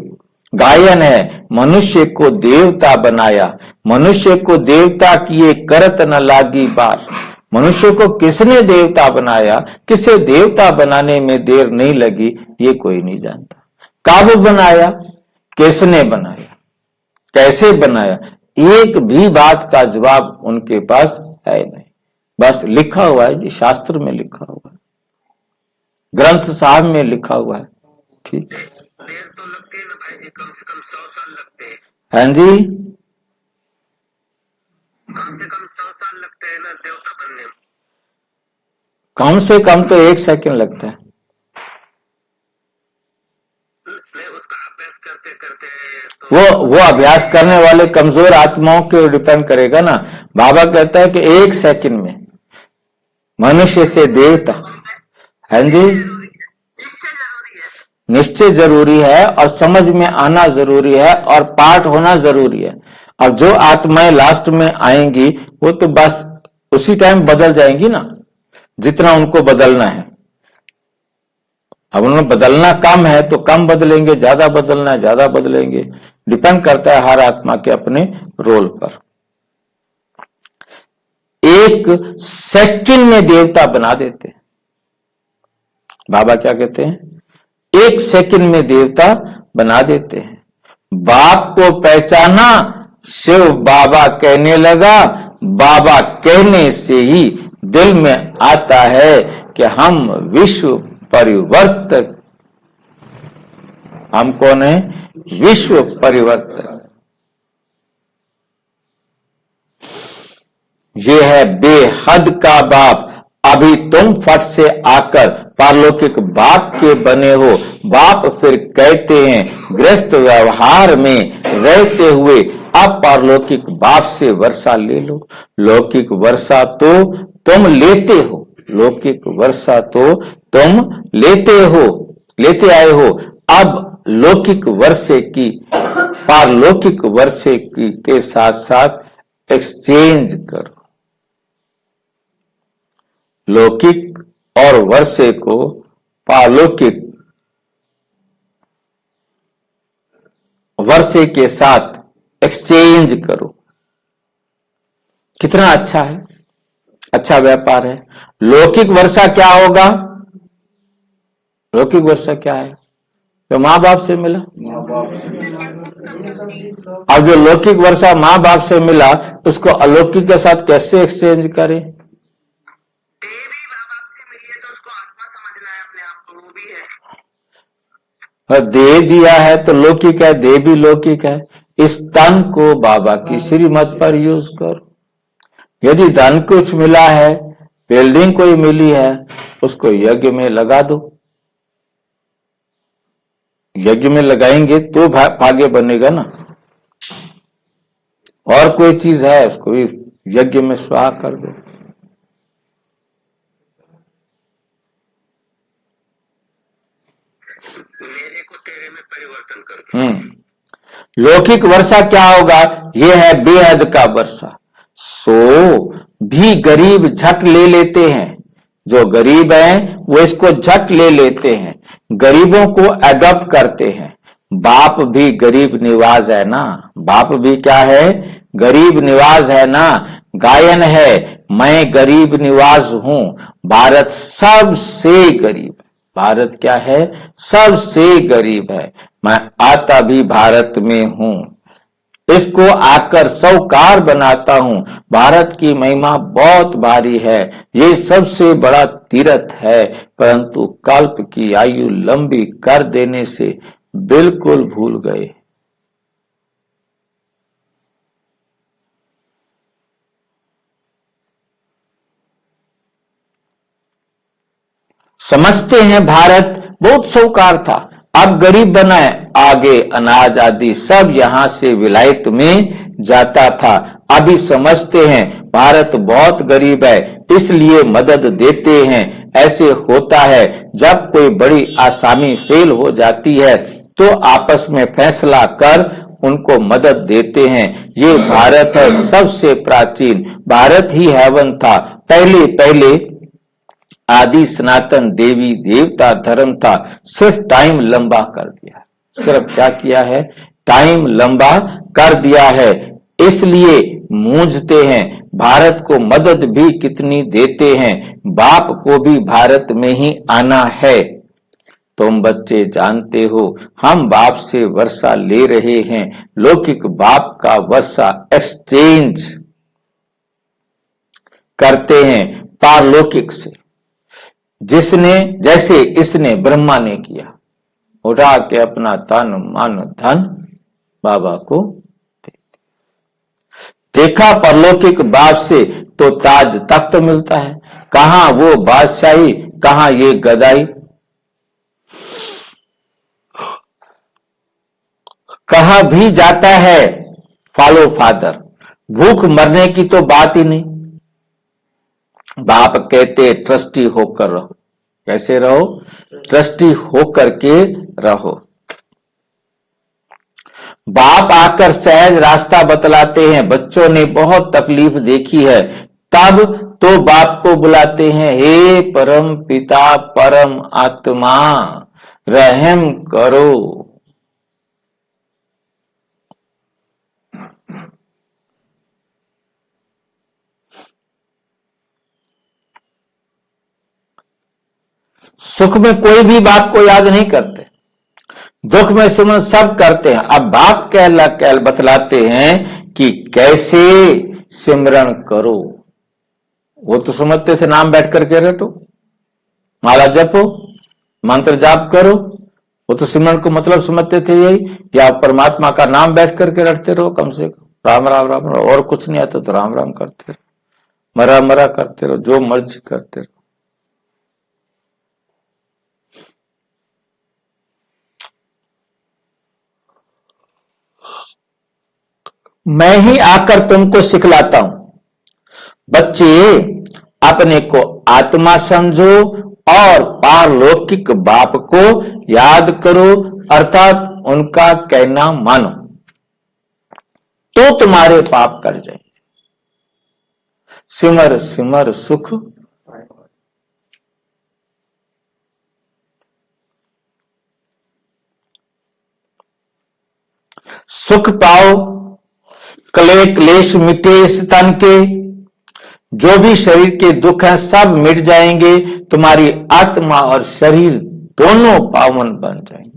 A: गायन है मनुष्य को देवता बनाया। मनुष्य को देवता किए करत न लागी बार। मनुष्य को किसने देवता बनाया, किसे देवता बनाने में देर नहीं लगी, ये कोई नहीं जानता। कब बनाया, किसने बनाया, कैसे बनाया, एक भी बात का जवाब उनके पास है नहीं। बस लिखा हुआ है जी, शास्त्र में लिखा हुआ है, ग्रंथ साहब में लिखा हुआ है। ठीक,
C: देर तो लगती है ना भाई जी, कम से कम 100 साल लगते हैं।
A: हाँ जी,
C: कम से कम 100 साल लगते हैं ना देवता बनने में।
A: कम से कम तो 1 सेकंड लगता है।
C: नहीं, उसका अभ्यास करते करते
A: वो अभ्यास करने वाले कमजोर आत्माओं के डिपेंड करेगा ना। बाबा कहता है कि 1 सेकंड में मनुष्य से देवता। हाँ जी, निश्चय जरूरी है और समझ में आना जरूरी है और पाठ होना जरूरी है। और जो आत्माएं लास्ट में आएंगी वो तो बस उसी टाइम बदल जाएंगी ना, जितना उनको बदलना है। अब उन्हें बदलना कम है तो कम बदलेंगे, ज्यादा बदलना है ज्यादा बदलेंगे। डिपेंड करता है हर आत्मा के अपने रोल पर। 1 सेकंड में देवता बना देते हैं। बाबा क्या कहते हैं? 1 सेकंड में देवता बना देते हैं। बाप को पहचाना, शिव बाबा कहने लगा। बाबा कहने से ही दिल में आता है कि हम विश्व परिवर्तक। हम कौन है? विश्व परिवर्तक। ये है बेहद का बाप। अभी तुम फट से आकर पारलौकिक बाप के बने हो। बाप फिर कहते हैं गृहस्थ व्यवहार में रहते हुए अब पारलौकिक बाप से वर्षा ले लो। लौकिक वर्षा तो तुम लेते हो, लौकिक वर्षा तो तुम लेते आए हो। अब लौकिक वर्षे की पारलौकिक वर्षे की के साथ साथ एक्सचेंज करो। लौकिक और वर्षे को पारलौकिक वर्षे के साथ एक्सचेंज करो। कितना अच्छा है, अच्छा व्यापार है। लौकिक वर्षा क्या होगा? लौकिक वर्षा क्या है? तो माँ बाप से मिला। अब जो लौकिक वर्षा माँ बाप से मिला उसको अलौकिक के साथ कैसे एक्सचेंज करें? दे दिया है तो लौकिक है, दे भी लौकिक है। इस तन को बाबा की श्रीमत पर यूज करो। यदि धन कुछ मिला है, बिल्डिंग कोई मिली है, उसको यज्ञ में लगा दो। यज्ञ में लगाएंगे तो भाग्य बनेगा ना। और कोई चीज है उसको भी यज्ञ में स्वाहा कर दो।
C: मेरे को तेरे में परिवर्तन कर दो।
A: लौकिक वर्षा क्या होगा? यह है बेहद का वर्षा। सो भी गरीब झट ले लेते हैं। जो गरीब हैं वो इसको झट ले लेते हैं, गरीबों को अडॉप्ट करते हैं। बाप भी गरीब निवाज है ना, बाप भी क्या है, गरीब निवाज है ना। गायन है, मैं गरीब निवाज हूं, भारत सबसे गरीब है। भारत क्या है, सबसे गरीब है। मैं आता भी भारत में हूं, इसको आकर सौकार बनाता हूं। भारत की महिमा बहुत भारी है, ये सबसे बड़ा तीर्थ है, परंतु कल्प की आयु लंबी कर देने से बिल्कुल भूल गए। समझते हैं भारत बहुत सौकार था, अब गरीब बना है, आगे अनाज आदि सब यहां से विलायत में जाता था। अभी समझते हैं भारत बहुत गरीब है, इसलिए मदद देते हैं। ऐसे होता है जब कोई बड़ी आसामी फेल हो जाती है तो आपस में फैसला कर उनको मदद देते हैं। ये भारत है सबसे प्राचीन, भारत ही हेवन था। पहले पहले आदि सनातन देवी देवता धर्म था, सिर्फ टाइम लंबा कर दिया, सिर्फ क्या किया है, टाइम लंबा कर दिया है। इसलिए मूंझते हैं, भारत को मदद भी कितनी देते हैं, बाप को भी भारत में ही आना है। तुम बच्चे जानते हो हम बाप से वर्षा ले रहे हैं, लौकिक बाप का वर्षा एक्सचेंज करते हैं पारलौकिक से, जिसने जैसे इसने ब्रह्मा ने किया, उठा के अपना तन मन धन बाबा को दे दिया। देखा परलौकिक बाप से तो ताज तख्त मिलता है, कहां वो बादशाही, कहां ये गदाई, कहा भी जाता है फॉलो फादर, भूख मरने की तो बात ही नहीं। बाप कहते ट्रस्टी होकर रहो, कैसे रहो, ट्रस्टी होकर के रहो। बाप आकर सहज रास्ता बतलाते हैं, बच्चों ने बहुत तकलीफ देखी है, तब तो बाप को बुलाते हैं, हे परम पिता परम आत्मा रहम करो। सुख में कोई भी बाप को याद नहीं करते, दुख में सुमन सब करते हैं। अब बाप कहल बतलाते हैं कि कैसे सिमरण करो। वो तो समझते थे नाम बैठ करके रटो, माला जपो, मंत्र जाप करो, वो तो सिमरण को मतलब समझते थे यही, या परमात्मा का नाम बैठ करके रटते रहो, कम से कम राम राम राम राम, और कुछ नहीं आता तो राम राम करते रहो, मरा मरा करते रहो, जो मर्जी करते रहो। मैं ही आकर तुमको सिखलाता हूं, बच्चे अपने को आत्मा समझो और पारलौकिक बाप को याद करो, अर्थात उनका कहना मानो, तो तुम्हारे पाप कर जाएंगे। सिमर सिमर सुख सुख पाओ, क्लेश मिटे इस तन के, जो भी शरीर के दुख हैं सब मिट जाएंगे, तुम्हारी आत्मा और शरीर दोनों पावन बन जाएंगे।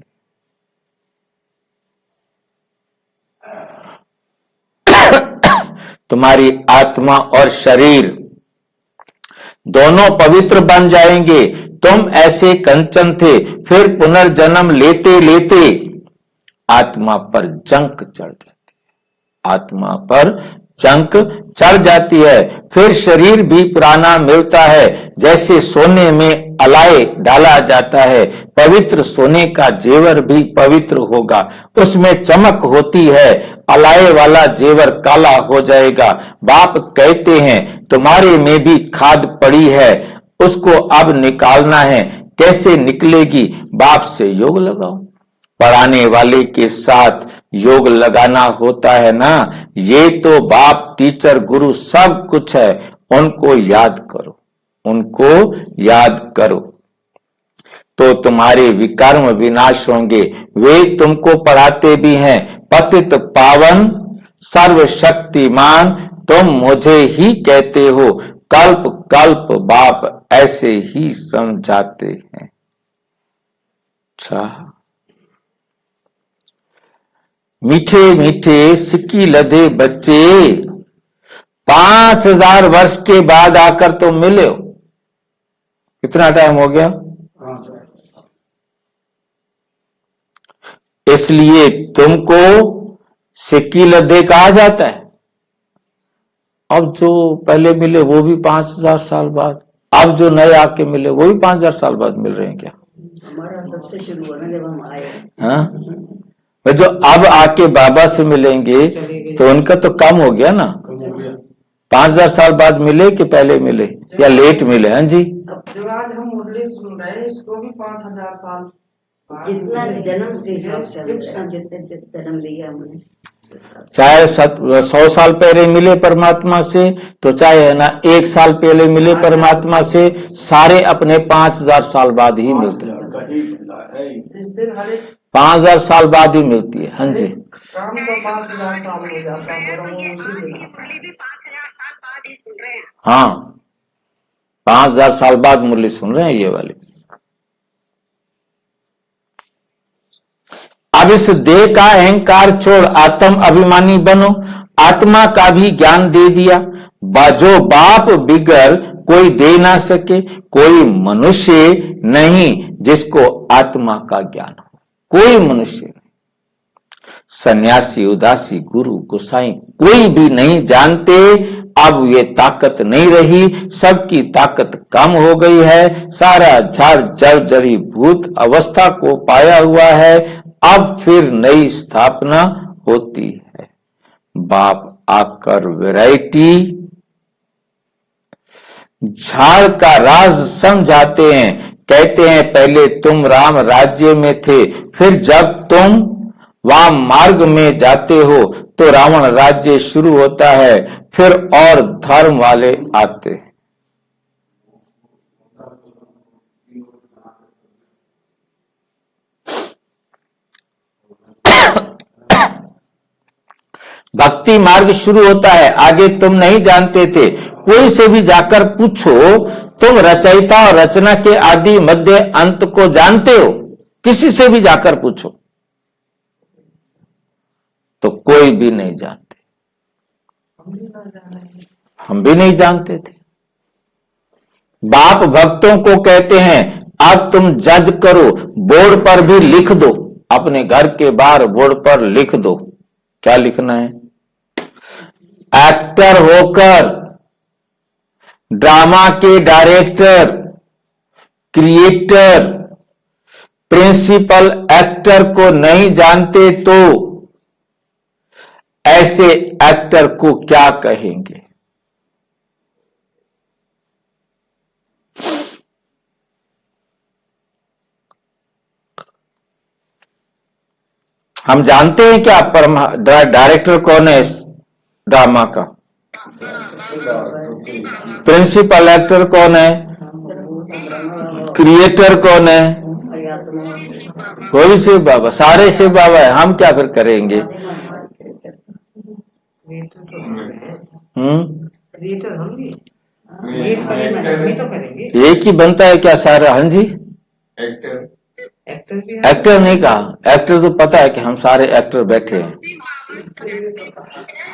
A: तुम्हारी आत्मा और शरीर दोनों पवित्र बन जाएंगे। तुम ऐसे कंचन थे, फिर पुनर्जन्म लेते लेते आत्मा पर जंक चढ़ जाती है, आत्मा पर जंक चढ़ जाती है, फिर शरीर भी पुराना मिलता है। जैसे सोने में अलाय डाला जाता है, पवित्र सोने का जेवर भी पवित्र होगा, उसमें चमक होती है, अलाय वाला जेवर काला हो जाएगा। बाप कहते हैं तुम्हारे में भी खाद पड़ी है, उसको अब निकालना है, कैसे निकलेगी, बाप से योग लगाओ। पढ़ाने वाले के साथ योग लगाना होता है ना, ये तो बाप टीचर गुरु सब कुछ है, उनको याद करो, उनको याद करो। तो तुम्हारे विकर्म विनाश होंगे। वे तुमको पढ़ाते भी हैं, पतित पावन सर्वशक्तिमान तुम मुझे ही कहते हो, कल्प कल्प बाप ऐसे ही समझाते हैं। अच्छा, मीठे मीठे सिक्की लदे बच्चे 5000 वर्ष के बाद आकर तुम मिले हो। कितना टाइम हो गया? इसलिए तुमको सिक्की लदे कहा जाता है। अब जो पहले मिले वो भी 5000 साल बाद, अब जो नए आके मिले वो भी 5000 साल बाद मिल रहे हैं क्या?
B: हमारा तब से शुरू हुआ ना जब हम आए।
A: हाँ, जो अब आके बाबा से मिलेंगे तो उनका तो कम हो गया ना। 5000 साल बाद मिले कि पहले मिले या लेट मिले? हाँ जी,
D: जो आज हम मुरली सुन रहे हैं इसको भी 5000 साल
B: जितना जन्म के हिसाब से जितने जन्म लिया हमने,
A: चाहे 100 साल पहले मिले परमात्मा से, तो चाहे है ना 1 साल पहले मिले परमात्मा से, सारे अपने 5000 साल बाद ही मिलते हैं।
D: इस दिन हर एक
A: 5000 साल बाद ही मिलती है। हाँ जी,
D: काम को 5000 साल हो जाता है और हम उसी दिन
C: मुरली भी 5000 साल बाद ही सुन रहे हैं।
A: हाँ, 5000 साल बाद मुरली सुन रहे हैं ये वाली। अब इस देह का अहंकार छोड़ आत्म अभिमानी बनो। आत्मा का भी ज्ञान दे दिया। जो बाप बिगर कोई दे ना सके, कोई मनुष्य नहीं जिसको आत्मा का ज्ञान हो, कोई मनुष्य नहीं। सन्यासी, उदासी, गुरु, गोसाई कोई भी नहीं जानते। अब ये ताकत नहीं रही, सबकी ताकत कम हो गई है। सारा झड़ जर्जरी भूत अवस्था को पाया हुआ है। अब फिर नई स्थापना होती है। बाप आकर वैरायटी झाड़ का राज समझाते हैं। कहते हैं पहले तुम राम राज्य में थे, फिर जब तुम वाम मार्ग में जाते हो तो रावण राज्य शुरू होता है, फिर और धर्म वाले आते हैं। भक्ति मार्ग शुरू होता है, आगे तुम नहीं जानते थे। कोई से भी जाकर पूछो, तुम रचयिता और रचना के आदि मध्य अंत को जानते हो? किसी से भी जाकर पूछो तो कोई भी नहीं जानते। हम भी नहीं जानते थे। बाप भक्तों को कहते हैं अब तुम जज करो, बोर्ड पर भी लिख दो। अपने घर के बाहर बोर्ड पर लिख दो। क्या लिखना है? एक्टर होकर ड्रामा के डायरेक्टर, क्रिएटर, प्रिंसिपल एक्टर को नहीं जानते तो ऐसे एक्टर को क्या कहेंगे? हम जानते हैं क्या डायरेक्टर कौन है इस ड्रामा का? प्रिंसिपल एक्टर कौन है? क्रिएटर कौन है? कोई शिव बाबा, सारे शिव बाबा है। हम क्या फिर करेंगे?
B: क्रिएटर हम भी तो करेंगे।
A: एक ही बनता है क्या सारा? हाँ जी,
B: एक्टर भी
A: एक्टर नहीं कहा। एक्टर तो पता है कि हम सारे एक्टर बैठे हैं,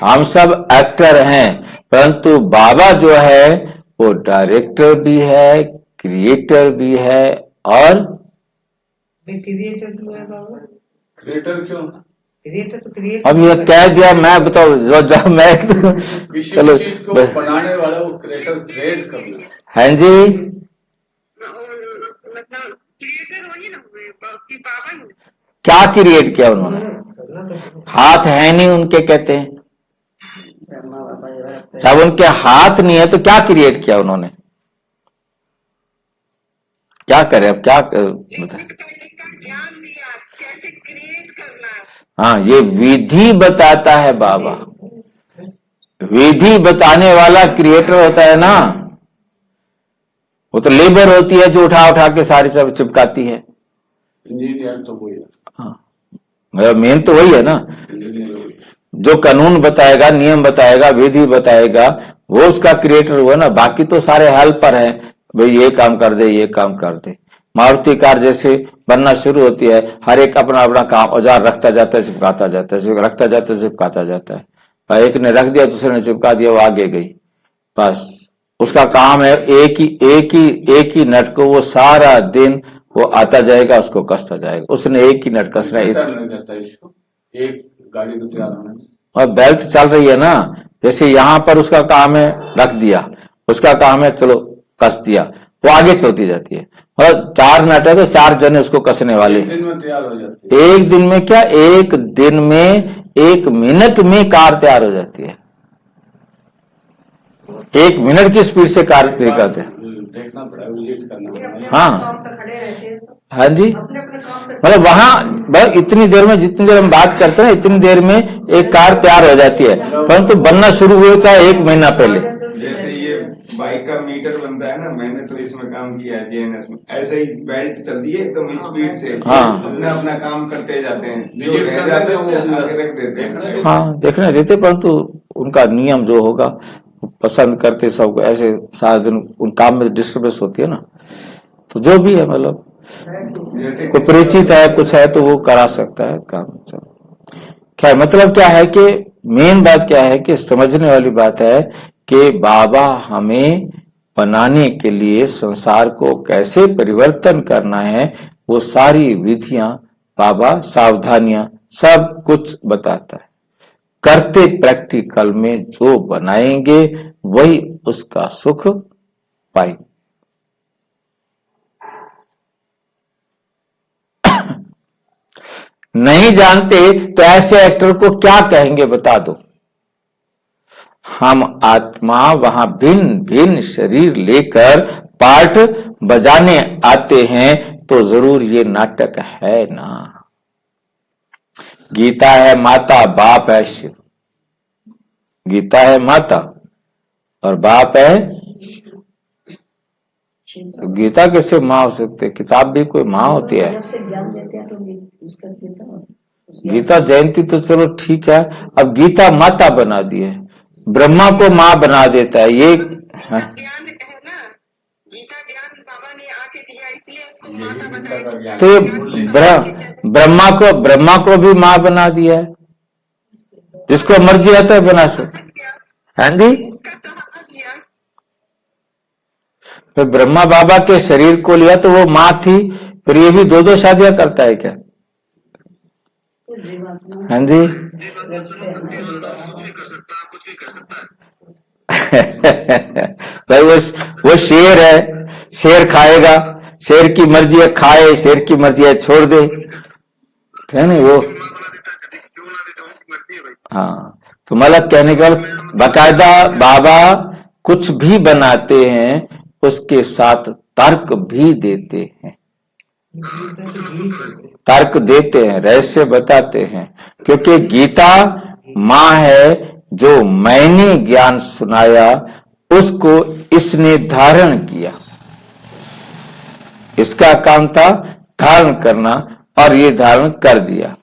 A: हम सब एक्टर हैं, परंतु बाबा जो है वो डायरेक्टर भी है, क्रिएटर भी है और
B: क्रिएटर क्यों है बाबा?
E: क्रिएटर क्यों?
B: क्रिएटर तो क्रिएटर।
A: अब ये कह दिया, मैं बताओ जो मैं चलो
E: बस बनाने वाला वो क्रिएटर क्रिएट करना।
A: हाँ जी,
C: मतलब क्रिएटर वही ना हुए, शिव बाबा ही।
A: क्या क्रिएट किया उन्होंने? हाथ है नहीं उनके, कहते हैं जब उनके हाथ नहीं है तो क्या क्रिएट किया उन्होंने? क्या करे अब? क्या बताए?
C: ज्ञान दिया कैसे क्रिएट करना।
A: हाँ, ये विधि बताता है बाबा। विधि बताने वाला क्रिएटर होता है ना। वो तो लेबर होती है जो उठा उठा के सारी सब चिपकाती है।
E: इंजीनियर तो वही है।
A: हाँ, मेरा मेन तो वही है ना,
E: इंजीनियर
A: जो कानून बताएगा, नियम बताएगा, विधि बताएगा, वो उसका क्रिएटर हुआ ना। बाकी तो सारे हेल्पर हैं, भाई ये काम कर दे, ये काम कर दे। मारुति कार जैसे बनना शुरू होती है, हर एक अपना अपना काम औजार रखता जाता है, चिपकाता जाता है, रखता जाता है, चिपकाता जाता है। एक ने रख दिया, दूसरे ने चिपका दिया, वो आगे गई। बस उसका काम है एक ही नट को वो सारा दिन वो आता जाएगा, उसको कसता जाएगा। उसने एक ही नट कसना है।
E: एक गाड़ी को तैयार होने में।
A: और बेल्ट चल रही है ना, जैसे यहां पर उसका काम है रख दिया, उसका काम है चलो कस दिया, वो आगे चलती जाती है। और 4 नट है तो 4 जने उसको कसने वाले हैं।
E: एक दिन में तैयार हो जाती है।
A: एक दिन में क्या, एक दिन में 1 मिनट में कार तैयार हो जाती है। 1 मिनट की स्पीड से कार तैयार करते हैं।
E: देखना पड़ेगा, विजिट करना पड़ेगा।
A: हाँ
D: काम पे खड़े रहते हैं सब,
A: हाँ जी,
D: अपने अपने काम पे।
A: मतलब वहां बस इतनी देर में, जितनी देर हम बात करते हैं ना, इतनी देर में एक कार तैयार हो जाती है। परंतु बनना शुरू हुए चाहे 1 महीना पहले।
F: जैसे ये बाइक का मीटर बनता है ना, मैंने तो इसमें काम किया है जेएनएस में, ऐसे ही बेल्ट चलती है एकदम स्पीड से।
A: हाँ।
F: अपना अपना काम करते जाते हैं, जो रह जाते हैं वो आगे रख देते हैं।
A: हाँ, देखने देते, परंतु उनका नियम जो होगा पसंद करते सबको, ऐसे सारा दिन उन काम में डिस्टर्बेंस होती है ना। तो जो भी है, मतलब
F: जैसे
A: कोई परिचित है, कुछ है, तो वो करा सकता है काम। खैर, मतलब क्या है कि मेन बात क्या है कि समझने वाली बात है कि बाबा हमें बनाने के लिए संसार को कैसे परिवर्तन करना है, वो सारी विधियां बाबा, सावधानियां सब कुछ बताता है। करते प्रैक्टिकल में जो बनाएंगे वही उसका सुख पाएंगे। नहीं जानते तो ऐसे एक्टर को क्या कहेंगे बता दो। हम आत्मा वहां भिन्न भिन्न शरीर लेकर पार्ट बजाने आते हैं, तो जरूर ये नाटक है ना। गीता है माता, बाप है शिव। गीता है माता और बाप है, तो गीता कैसे माँ हो सकते? किताब भी कोई माँ होती है?
B: जब से ज्ञान देते हैं तो उसका
A: गीता जयंती तो चलो ठीक है, अब गीता माता बना दी है, ब्रह्मा को माँ बना देता है। ये
C: ज्ञान है ना, गीता ज्ञान बाबा ने आके दिया, इसलिए उसको माता बनाया।
A: तो ब्रह्मा को भी माँ बना दिया है, जिसको मर्जी आता है बना सकते। हाँ जी, फिर ब्रह्मा बाबा के शरीर को लिया तो वो माँ थी, फिर ये भी 2-2 शादियां करता है क्या? हाँ जी। भाई वो शेर है, शेर खाएगा, शेर की मर्जी है खाए, शेर की मर्जी है छोड़ दे, है नहीं वो। हाँ, तो मतलब कहने का बाकायदा बाबा कुछ भी बनाते हैं उसके साथ तर्क भी देते हैं, तर्क देते हैं, रहस्य बताते हैं। क्योंकि गीता माँ है, जो मैंने ज्ञान सुनाया उसको इसने धारण किया, इसका काम था धारण करना, और ये धारण कर दिया।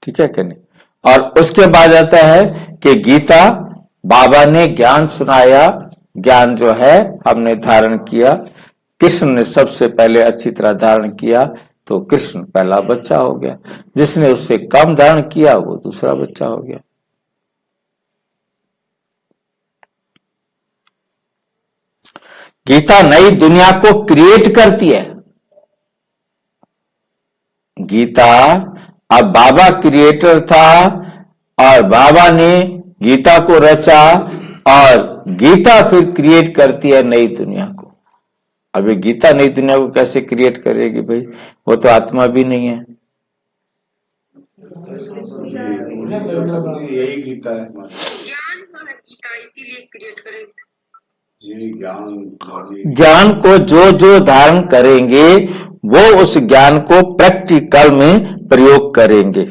A: ठीक है कि नहीं? और उसके बाद आता है कि गीता बाबा ने ज्ञान सुनाया, ज्ञान जो है हमने धारण किया। कृष्ण ने सबसे पहले अच्छी तरह धारण किया, तो कृष्ण पहला बच्चा हो गया। जिसने उससे कम धारण किया वो दूसरा बच्चा हो गया। गीता नई दुनिया को क्रिएट करती है। गीता, अब बाबा क्रिएटर था और बाबा ने गीता को रचा, और गीता फिर क्रिएट करती है नई दुनिया को। अब ये गीता नई दुनिया को कैसे क्रिएट करेगी भाई? वो तो आत्मा भी नहीं है।
E: यही गीता है,
C: ज्ञान है गीता, इसीलिए क्रिएट करेंगे।
E: यही ज्ञान।
A: ज्ञान को जो जो धारण करेंगे वो उस ज्ञान को प्रैक्टिकल में प्रयोग करेंगे।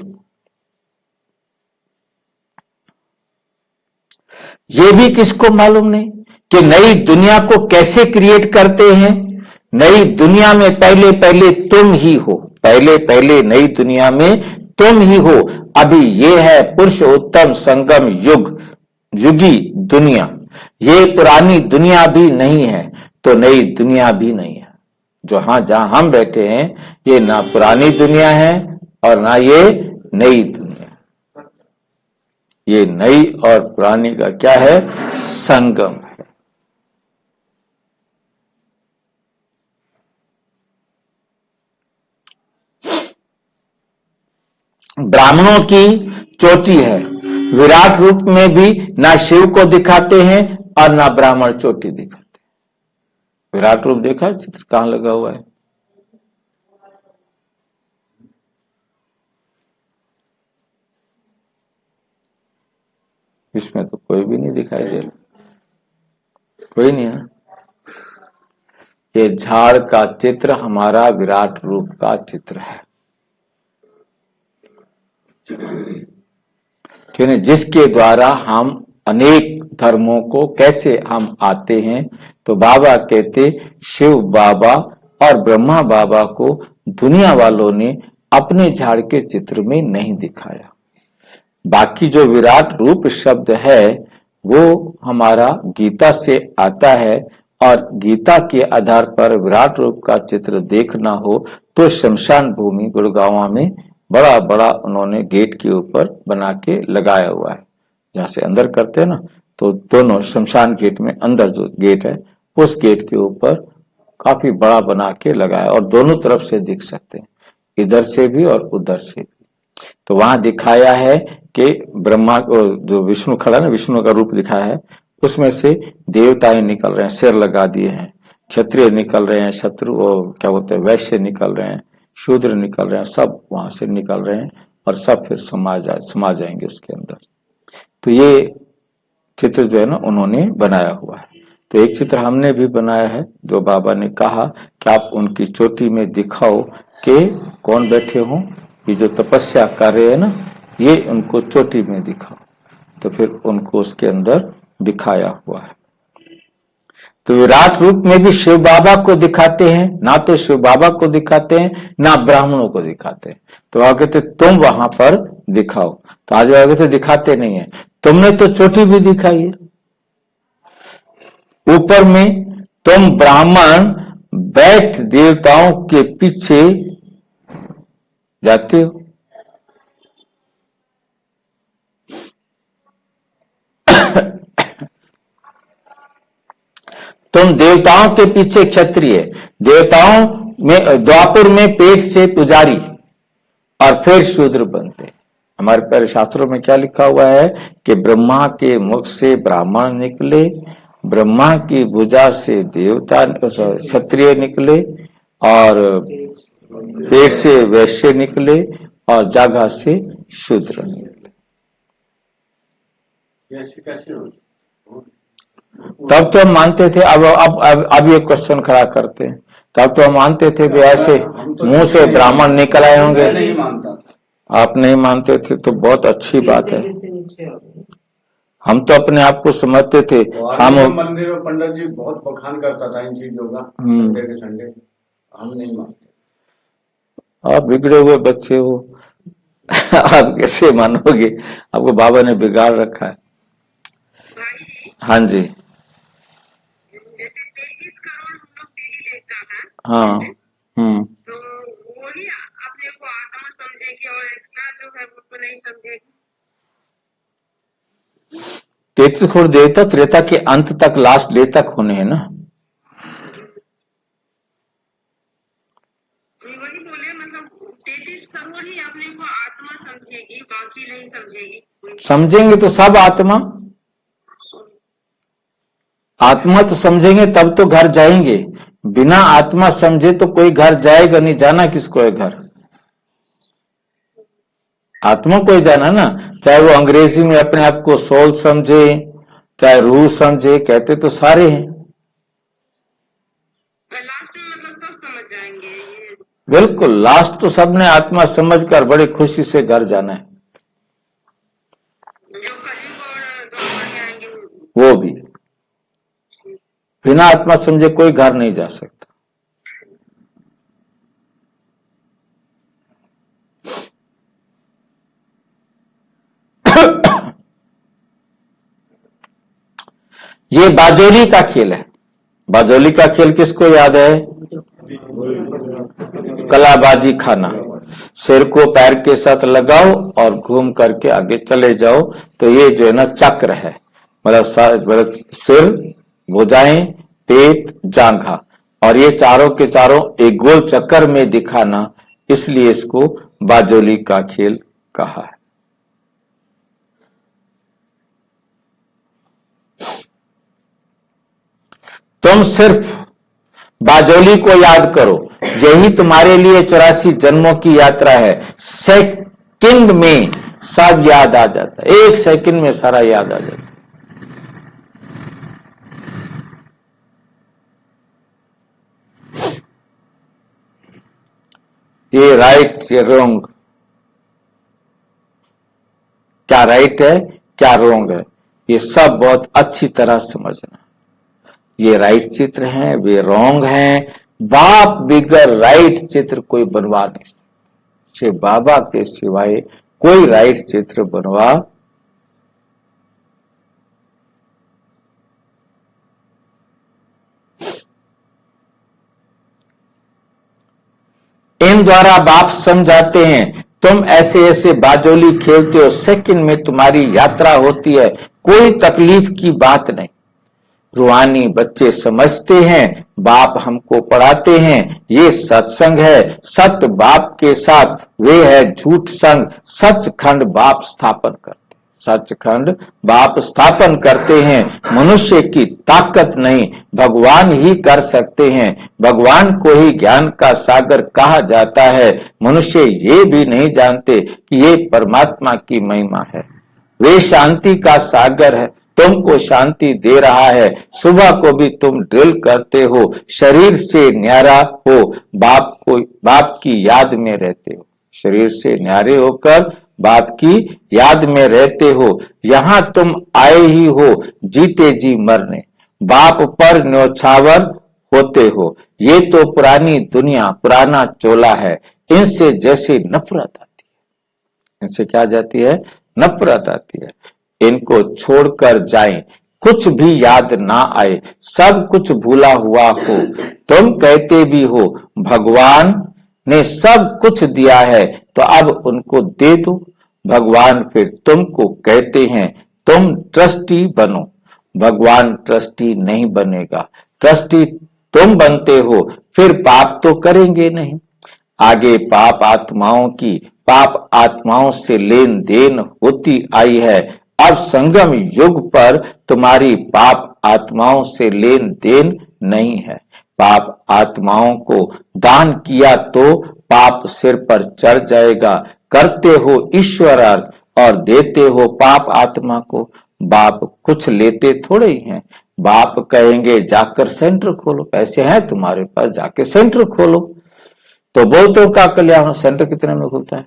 A: ये भी किसको मालूम नहीं कि नई दुनिया को कैसे क्रिएट करते हैं। नई दुनिया में पहले पहले तुम ही हो, पहले पहले नई दुनिया में तुम ही हो। अभी ये है पुरुषोत्तम संगम युग, युगी दुनिया। ये पुरानी दुनिया भी नहीं है तो नई दुनिया भी नहीं है। जो जहां हम बैठे हैं ये ना पुरानी दुनिया है और ना ये नई दुनिया। ये नई और पुरानी का क्या है? संगम है। ब्राह्मणों की चोटी है। विराट रूप में भी ना शिव को दिखाते हैं और ना ब्राह्मण चोटी दिखाते हैं। विराट रूप देखा चित्र कहां लगा हुआ है? इसमें तो कोई भी नहीं दिखाई दे रहा, कोई नहीं है। ये झाड़ का चित्र हमारा विराट रूप का चित्र है, जिसके द्वारा हम अनेक धर्मों को कैसे हम आते हैं। तो बाबा कहते शिव बाबा और ब्रह्मा बाबा को दुनिया वालों ने अपने झाड़ के चित्र में नहीं दिखाया। बाकी जो विराट रूप शब्द है वो हमारा गीता से आता है और गीता के आधार पर विराट रूप का चित्र देखना हो तो शमशान भूमि गुड़गांव में बड़ा बड़ा उन्होंने गेट के ऊपर बना के लगाया हुआ है। जहां से अंदर करते हैं ना, तो दोनों शमशान गेट में अंदर जो गेट है उस गेट के ऊपर काफी बड़ा बना के लगाया और दोनों तरफ से दिख सकते हैं, इधर से भी और उधर से भी। तो वहां दिखाया है कि ब्रह्मा को जो विष्णु खड़ा ना, विष्णु का रूप दिखाया है, उसमें से देवताएं निकल रहे हैं, सिर लगा दिए हैं, क्षत्रिय निकल रहे हैं, शत्रु क्या बोलते हैं वैश्य निकल रहे हैं, शूद्र निकल रहे हैं, सब वहां से निकल रहे हैं और सब फिर समा जाएंगे उसके अंदर। तो ये चित्र जो है ना उन्होंने बनाया हुआ है। तो एक चित्र हमने भी बनाया है जो बाबा ने कहा कि आप उनकी चोटी में दिखाओ कि कौन बैठे हों, ये जो तपस्या कर रहे हैं ना, ये उनको चोटी में दिखाओ। तो फिर उनको उसके अंदर दिखाया हुआ है। तो विराट रूप में भी शिव बाबा को दिखाते हैं, ना तो शिव बाबा को दिखाते हैं ना ब्राह्मणों को दिखाते हैं। तो वहां कहते तुम वहां पर दिखाओ। तो आज वहां कहते दिखाते नहीं है। तुमने तो चोटी भी दिखाई है, ऊपर में तुम ब्राह्मण बैठ देवताओं के पीछे जाते हो। तुम देवताओं के पीछे क्षत्रिय, देवताओं में द्वापर में पेट से पुजारी और फिर शूद्र बनते। हमारे पहले शास्त्रों में क्या लिखा हुआ है कि ब्रह्मा के मुख से ब्राह्मण निकले, ब्रह्मा की भुजा से देवता क्षत्रिय निकले और पेट से वैश्य निकले और जाघा से शूद्र निकले। तब तो हम मानते थे, अब ये क्वेश्चन खड़ा करते हैं। तब तो हम मानते थे भी ऐसे मुंह से ब्राह्मण निकल आए होंगे।
E: नहीं मानता,
A: आप नहीं मानते थे तो बहुत अच्छी बात है। हम तो अपने आप को समझते थे। हम
E: मंदिर में पंडित जी बहुत बखान करता था इन चीजों का, संडे के संडे। हम नहीं मानते।
A: आप बिगड़े हुए बच्चे हो, आप कैसे मानोगे? आपको बाबा ने बिगाड़ रखा है। हाँ जी,
C: जैसे 33 करोड़ हम लोग देवी देवता हैं।
A: हाँ,
C: तो वही अपने को आत्मा समझेगी और एक्स्ट्रा जो है वो तो नहीं समझेगी।
A: 33 करोड़ देवता त्रेता के अंत तक, लास्ट डे तक होने हैं ना।
C: वही बोले, मतलब 33 करोड़ ही अपने को आत्मा समझेगी, बाकी नहीं समझेगी।
A: समझेंगे तो सब आत्मा तो समझेंगे तब तो घर जाएंगे। बिना आत्मा समझे तो कोई घर जाएगा नहीं। जाना किसको है घर? आत्मा को ही जाना ना। चाहे वो अंग्रेजी में अपने आप को सोल समझे, चाहे रूह समझे, कहते तो सारे हैं।
C: लास्ट में मतलब सब समझ जाएंगे ये।
A: बिल्कुल, लास्ट तो सबने आत्मा समझकर बड़ी खुशी से घर जाना है।
C: जो कलयुग और द्वापर में आएंगे
A: वो भी। बिना आत्मा समझे कोई घर नहीं जा सकता। ये बाजोली का खेल है। बाजोली का खेल किसको याद है? कलाबाजी खाना। सिर को पैर के साथ लगाओ और घूम करके आगे चले जाओ। तो ये जो है ना चक्र है, मतलब सिर, भुजाएं, पेट, जांघा, और ये चारों के चारों एक गोल चक्कर में दिखाना, इसलिए इसको बाजोली का खेल कहा है। तुम सिर्फ बाजोली को याद करो, यही तुम्हारे लिए 84 जन्मों की यात्रा है। सेकंड में सब याद आ जाता है, एक सेकंड में सारा याद आ जाता है। ये राइट, ये रॉन्ग, क्या राइट है क्या रॉन्ग है, ये सब बहुत अच्छी तरह समझना। ये राइट चित्र हैं, वे रॉन्ग हैं। बाप बिगर राइट चित्र कोई बनवा नहीं सकता। शिव बाबा के सिवाय कोई राइट चित्र बनवा। इन द्वारा बाप समझाते हैं, तुम ऐसे ऐसे बाजोली खेलते हो, सेकंड में तुम्हारी यात्रा होती है, कोई तकलीफ की बात नहीं। रूहानी बच्चे समझते हैं, बाप हमको पढ़ाते हैं, ये सत्संग है। सत्य बाप के साथ वे है झूठ संग। सचखंड बाप स्थापन करते, सचखंड बाप स्थापन करते हैं। मनुष्य की ताकत नहीं, भगवान ही कर सकते हैं। भगवान को ही ज्ञान का सागर कहा जाता है। मनुष्य ये भी नहीं जानते कि ये परमात्मा की महिमा है। वे शांति का सागर है, तुमको शांति दे रहा है। सुबह को भी तुम ड्रिल करते हो, शरीर से न्यारा हो, बाप की याद में रहते हो। शरीर से न्यारे होकर बाप की याद में रहते हो। यहां तुम आए ही हो जीते जी मरने, बाप पर न्योछावर होते हो। ये तो पुरानी दुनिया, पुराना चोला है। इनसे जैसे नफरत आती है, इनसे क्या जाती है? नफरत आती है। इनको छोड़कर जाएं, कुछ भी याद ना आए, सब कुछ भूला हुआ हो। तुम कहते भी हो भगवान ने सब कुछ दिया है, तो अब उनको दे दो। भगवान फिर तुमको कहते हैं तुम ट्रस्टी बनो। भगवान ट्रस्टी नहीं बनेगा, ट्रस्टी तुम बनते हो, फिर पाप तो करेंगे नहीं। आगे पाप आत्माओं से लेन देन होती आई है। अब संगम युग पर तुम्हारी पाप आत्माओं से लेन देन नहीं है। पाप आत्माओं को दान किया तो पाप सिर पर चढ़ जाएगा। करते हो ईश्वर अर्थ और देते हो पाप आत्मा को। बाप कुछ लेते थोड़े ही हैं। बाप कहेंगे जाकर सेंटर खोलो, पैसे हैं तुम्हारे पास, जाके सेंटर खोलो। तो बहुतों का कल्याण। सेंटर कितने में खुलता है?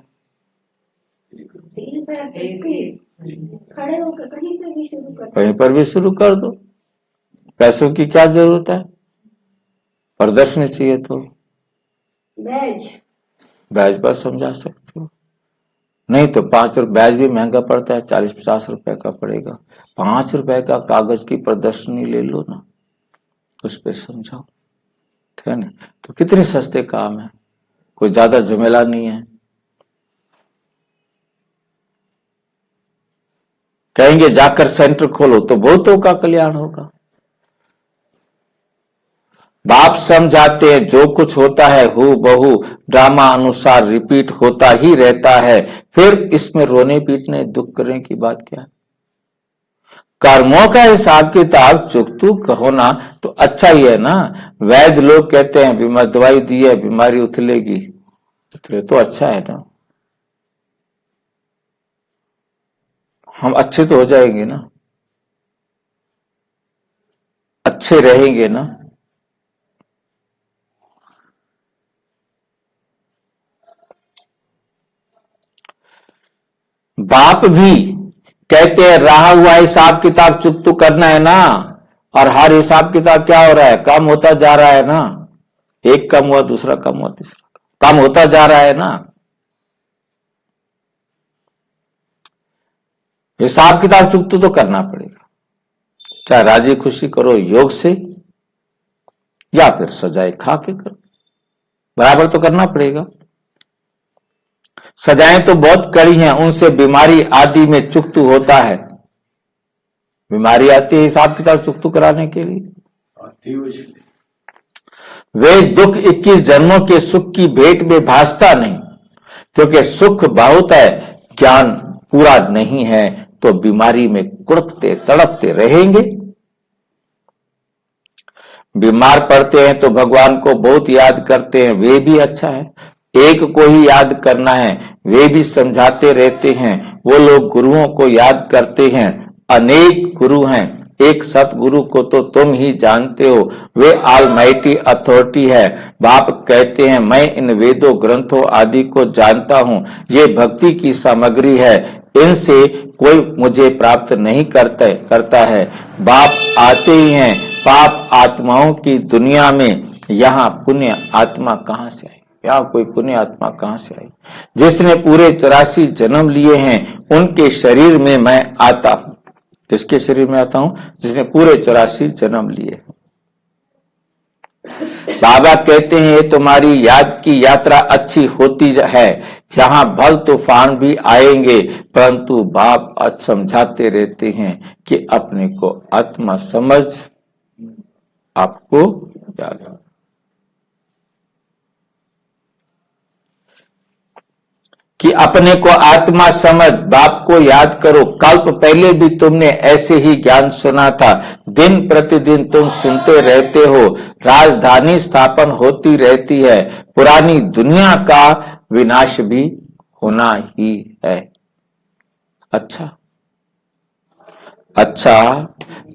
G: खड़े होकर कहीं पर भी शुरू कर,
A: कहीं पर भी शुरू कर दो। पैसों की क्या जरूरत है? प्रदर्शनी चाहिए तो बैज पर समझा सकते हो। नहीं तो 5 रुपए, बैज भी महंगा पड़ता है, 40-50 रुपए का पड़ेगा। 5 रुपए का कागज की प्रदर्शनी ले लो ना, उस पर समझाओ, ठीक है ना। तो कितने सस्ते काम है, कोई ज्यादा झमेला नहीं है। कहेंगे जाकर सेंटर खोलो तो बहुतों का कल्याण होगा। बाप समझाते हैं जो कुछ होता है हूबहू ड्रामा अनुसार रिपीट होता ही रहता है। फिर इसमें रोने पीटने दुख करने की बात क्या है? कर्मों का हिसाब किताब चुकतुक होना तो अच्छा ही है ना। वैद्य लोग कहते हैं बीमार दवाई दी है, बीमारी उथलेगी, उथले तो अच्छा है ना। हम अच्छे तो हो जाएंगे ना, अच्छे रहेंगे ना। बाप भी कहते हैं रहा हुआ हिसाब किताब चुकतू करना है ना, और हर हिसाब किताब क्या हो रहा है, कम होता जा रहा है ना। एक कम हुआ, दूसरा कम हुआ, तीसरा कम होता जा रहा है ना। हिसाब किताब चुकता तो करना पड़ेगा, चाहे राजी खुशी करो योग से या फिर सजाए खा के करो, बराबर तो करना पड़ेगा। सजाएं तो बहुत कड़ी हैं, उनसे बीमारी आदि में चुकतू होता है। बीमारी आती है हिसाब किताब चुकतू कराने के लिए। वे दुख 21 जन्मों के सुख की भेंट में भासता नहीं, क्योंकि सुख बहुत है, ज्ञान पूरा नहीं है, तो बीमारी में कुड़कते तड़पते रहेंगे। बीमार पड़ते हैं तो भगवान को बहुत याद करते हैं, वे भी अच्छा है। एक को ही याद करना है, वे भी समझाते रहते हैं। वो लोग गुरुओं को याद करते हैं, अनेक गुरु हैं, एक सतगुरु को तो तुम ही जानते हो, वे ऑलमाइटी अथॉरिटी है। बाप कहते हैं मैं इन वेदों ग्रंथों आदि को जानता हूं, ये भक्ति की सामग्री है, इनसे कोई मुझे प्राप्त नहीं करता है। बाप आते ही हैं पाप आत्माओं की दुनिया में, यहाँ पुण्य आत्मा कहां से आई, या कोई पुण्य आत्मा कहां से आई। जिसने पूरे 84 जन्म लिए हैं उनके शरीर में मैं आता हूं। किसके शरीर में आता हूं? जिसने पूरे 84 जन्म लिए। बाबा कहते हैं ये तुम्हारी याद की यात्रा अच्छी होती है, जहां भल तूफान भी आएंगे, परंतु बाप समझाते रहते हैं कि अपने को आत्मा समझ, आपको याद कि अपने को आत्मा समझ, बाप को याद करो। कल्प पहले भी तुमने ऐसे ही ज्ञान सुना था, दिन प्रतिदिन तुम सुनते रहते हो। राजधानी स्थापन होती रहती है, पुरानी दुनिया का विनाश भी होना ही है। अच्छा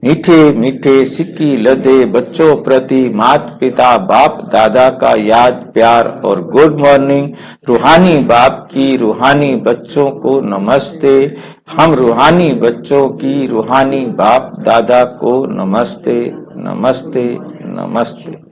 A: मीठे मीठे सिक्की लदे बच्चों प्रति माता पिता बाप दादा का याद प्यार और गुड मॉर्निंग। रूहानी बाप की रूहानी बच्चों को नमस्ते। हम रूहानी बच्चों की रूहानी बाप दादा को नमस्ते नमस्ते नमस्ते।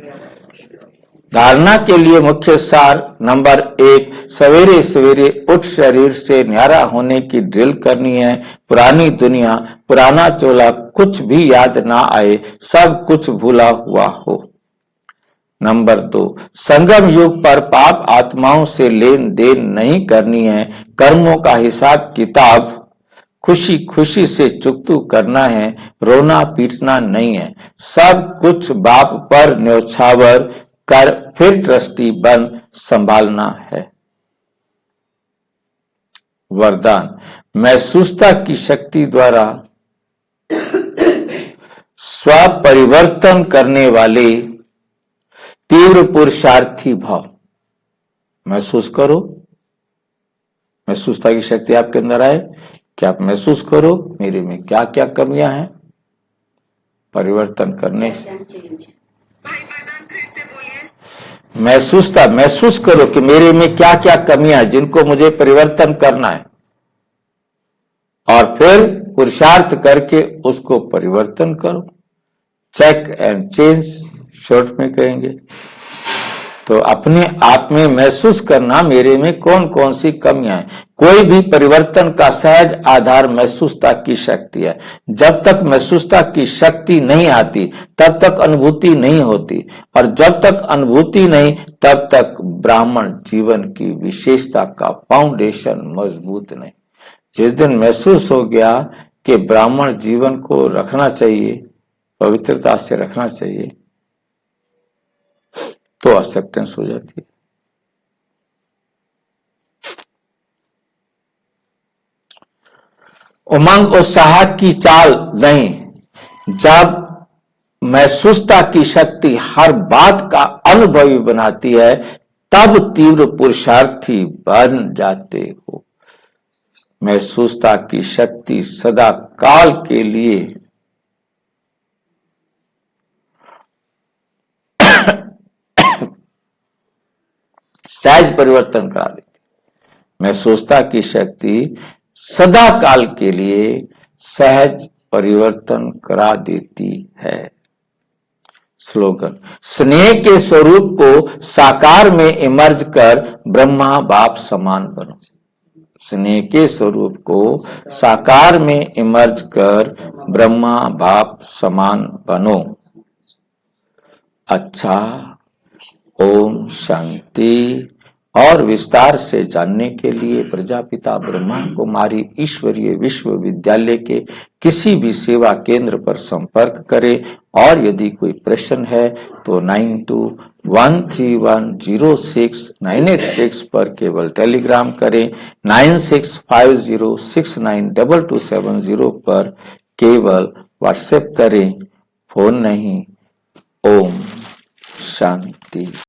A: धारणा के लिए मुख्य सार नंबर 1, सवेरे सवेरे उठ शरीर से न्यारा होने की ड्रिल करनी है। पुरानी दुनिया, पुराना चोला कुछ भी याद ना आए, सब कुछ भूला हुआ हो। नंबर 2, संगम युग पर पाप आत्माओं से लेन देन नहीं करनी है। कर्मों का हिसाब किताब खुशी खुशी से चुकतू करना है, रोना पीटना नहीं है। सब कुछ बाप पर न्यौछावर कर फिर ट्रस्टी बन संभालना है। वरदान, महसूसता की शक्ति द्वारा स्व परिवर्तन करने वाले तीव्र पुरुषार्थी भाव। महसूस करो, महसूसता की शक्ति आपके अंदर आए कि आप महसूस करो मेरे में क्या क्या कमियां हैं, परिवर्तन करने से। महसूस करो कि मेरे में क्या क्या कमियां हैं जिनको मुझे परिवर्तन करना है, और फिर पुरुषार्थ करके उसको परिवर्तन करो। चेक एंड चेंज शॉर्ट में कहेंगे। तो अपने आप में महसूस करना मेरे में कौन कौन सी कमियां हैं। कोई भी परिवर्तन का सहज आधार महसूसता की शक्ति है। जब तक महसूसता की शक्ति नहीं आती तब तक अनुभूति नहीं होती, और जब तक अनुभूति नहीं तब तक ब्राह्मण जीवन की विशेषता का फाउंडेशन मजबूत नहीं। जिस दिन महसूस हो गया कि ब्राह्मण जीवन को रखना चाहिए, पवित्रता से रखना चाहिए, तो एक्सेप्टेंस हो जाती है। उमंग उत्साह की चाल नहीं, जब महसूसता की शक्ति हर बात का अनुभवी बनाती है तब तीव्र पुरुषार्थी बन जाते हो। महसूसता की शक्ति सदा काल के लिए सहज परिवर्तन करा देती। महसूसता की शक्ति सदा काल के लिए सहज परिवर्तन करा देती है। स्लोगन, स्नेह के स्वरूप को साकार में इमर्ज कर ब्रह्मा बाप समान बनो। स्नेह के स्वरूप को साकार में इमर्ज कर ब्रह्मा बाप समान बनो। अच्छा, ओम शांति। और विस्तार से जानने के लिए प्रजापिता ब्रह्मा कुमारी ईश्वरीय विश्वविद्यालय के किसी भी सेवा केंद्र पर संपर्क करें और यदि कोई प्रश्न है तो 9213106986 पर केवल टेलीग्राम करें, 9650692270 पर केवल व्हाट्सएप करें, फोन नहीं। ओम शांति।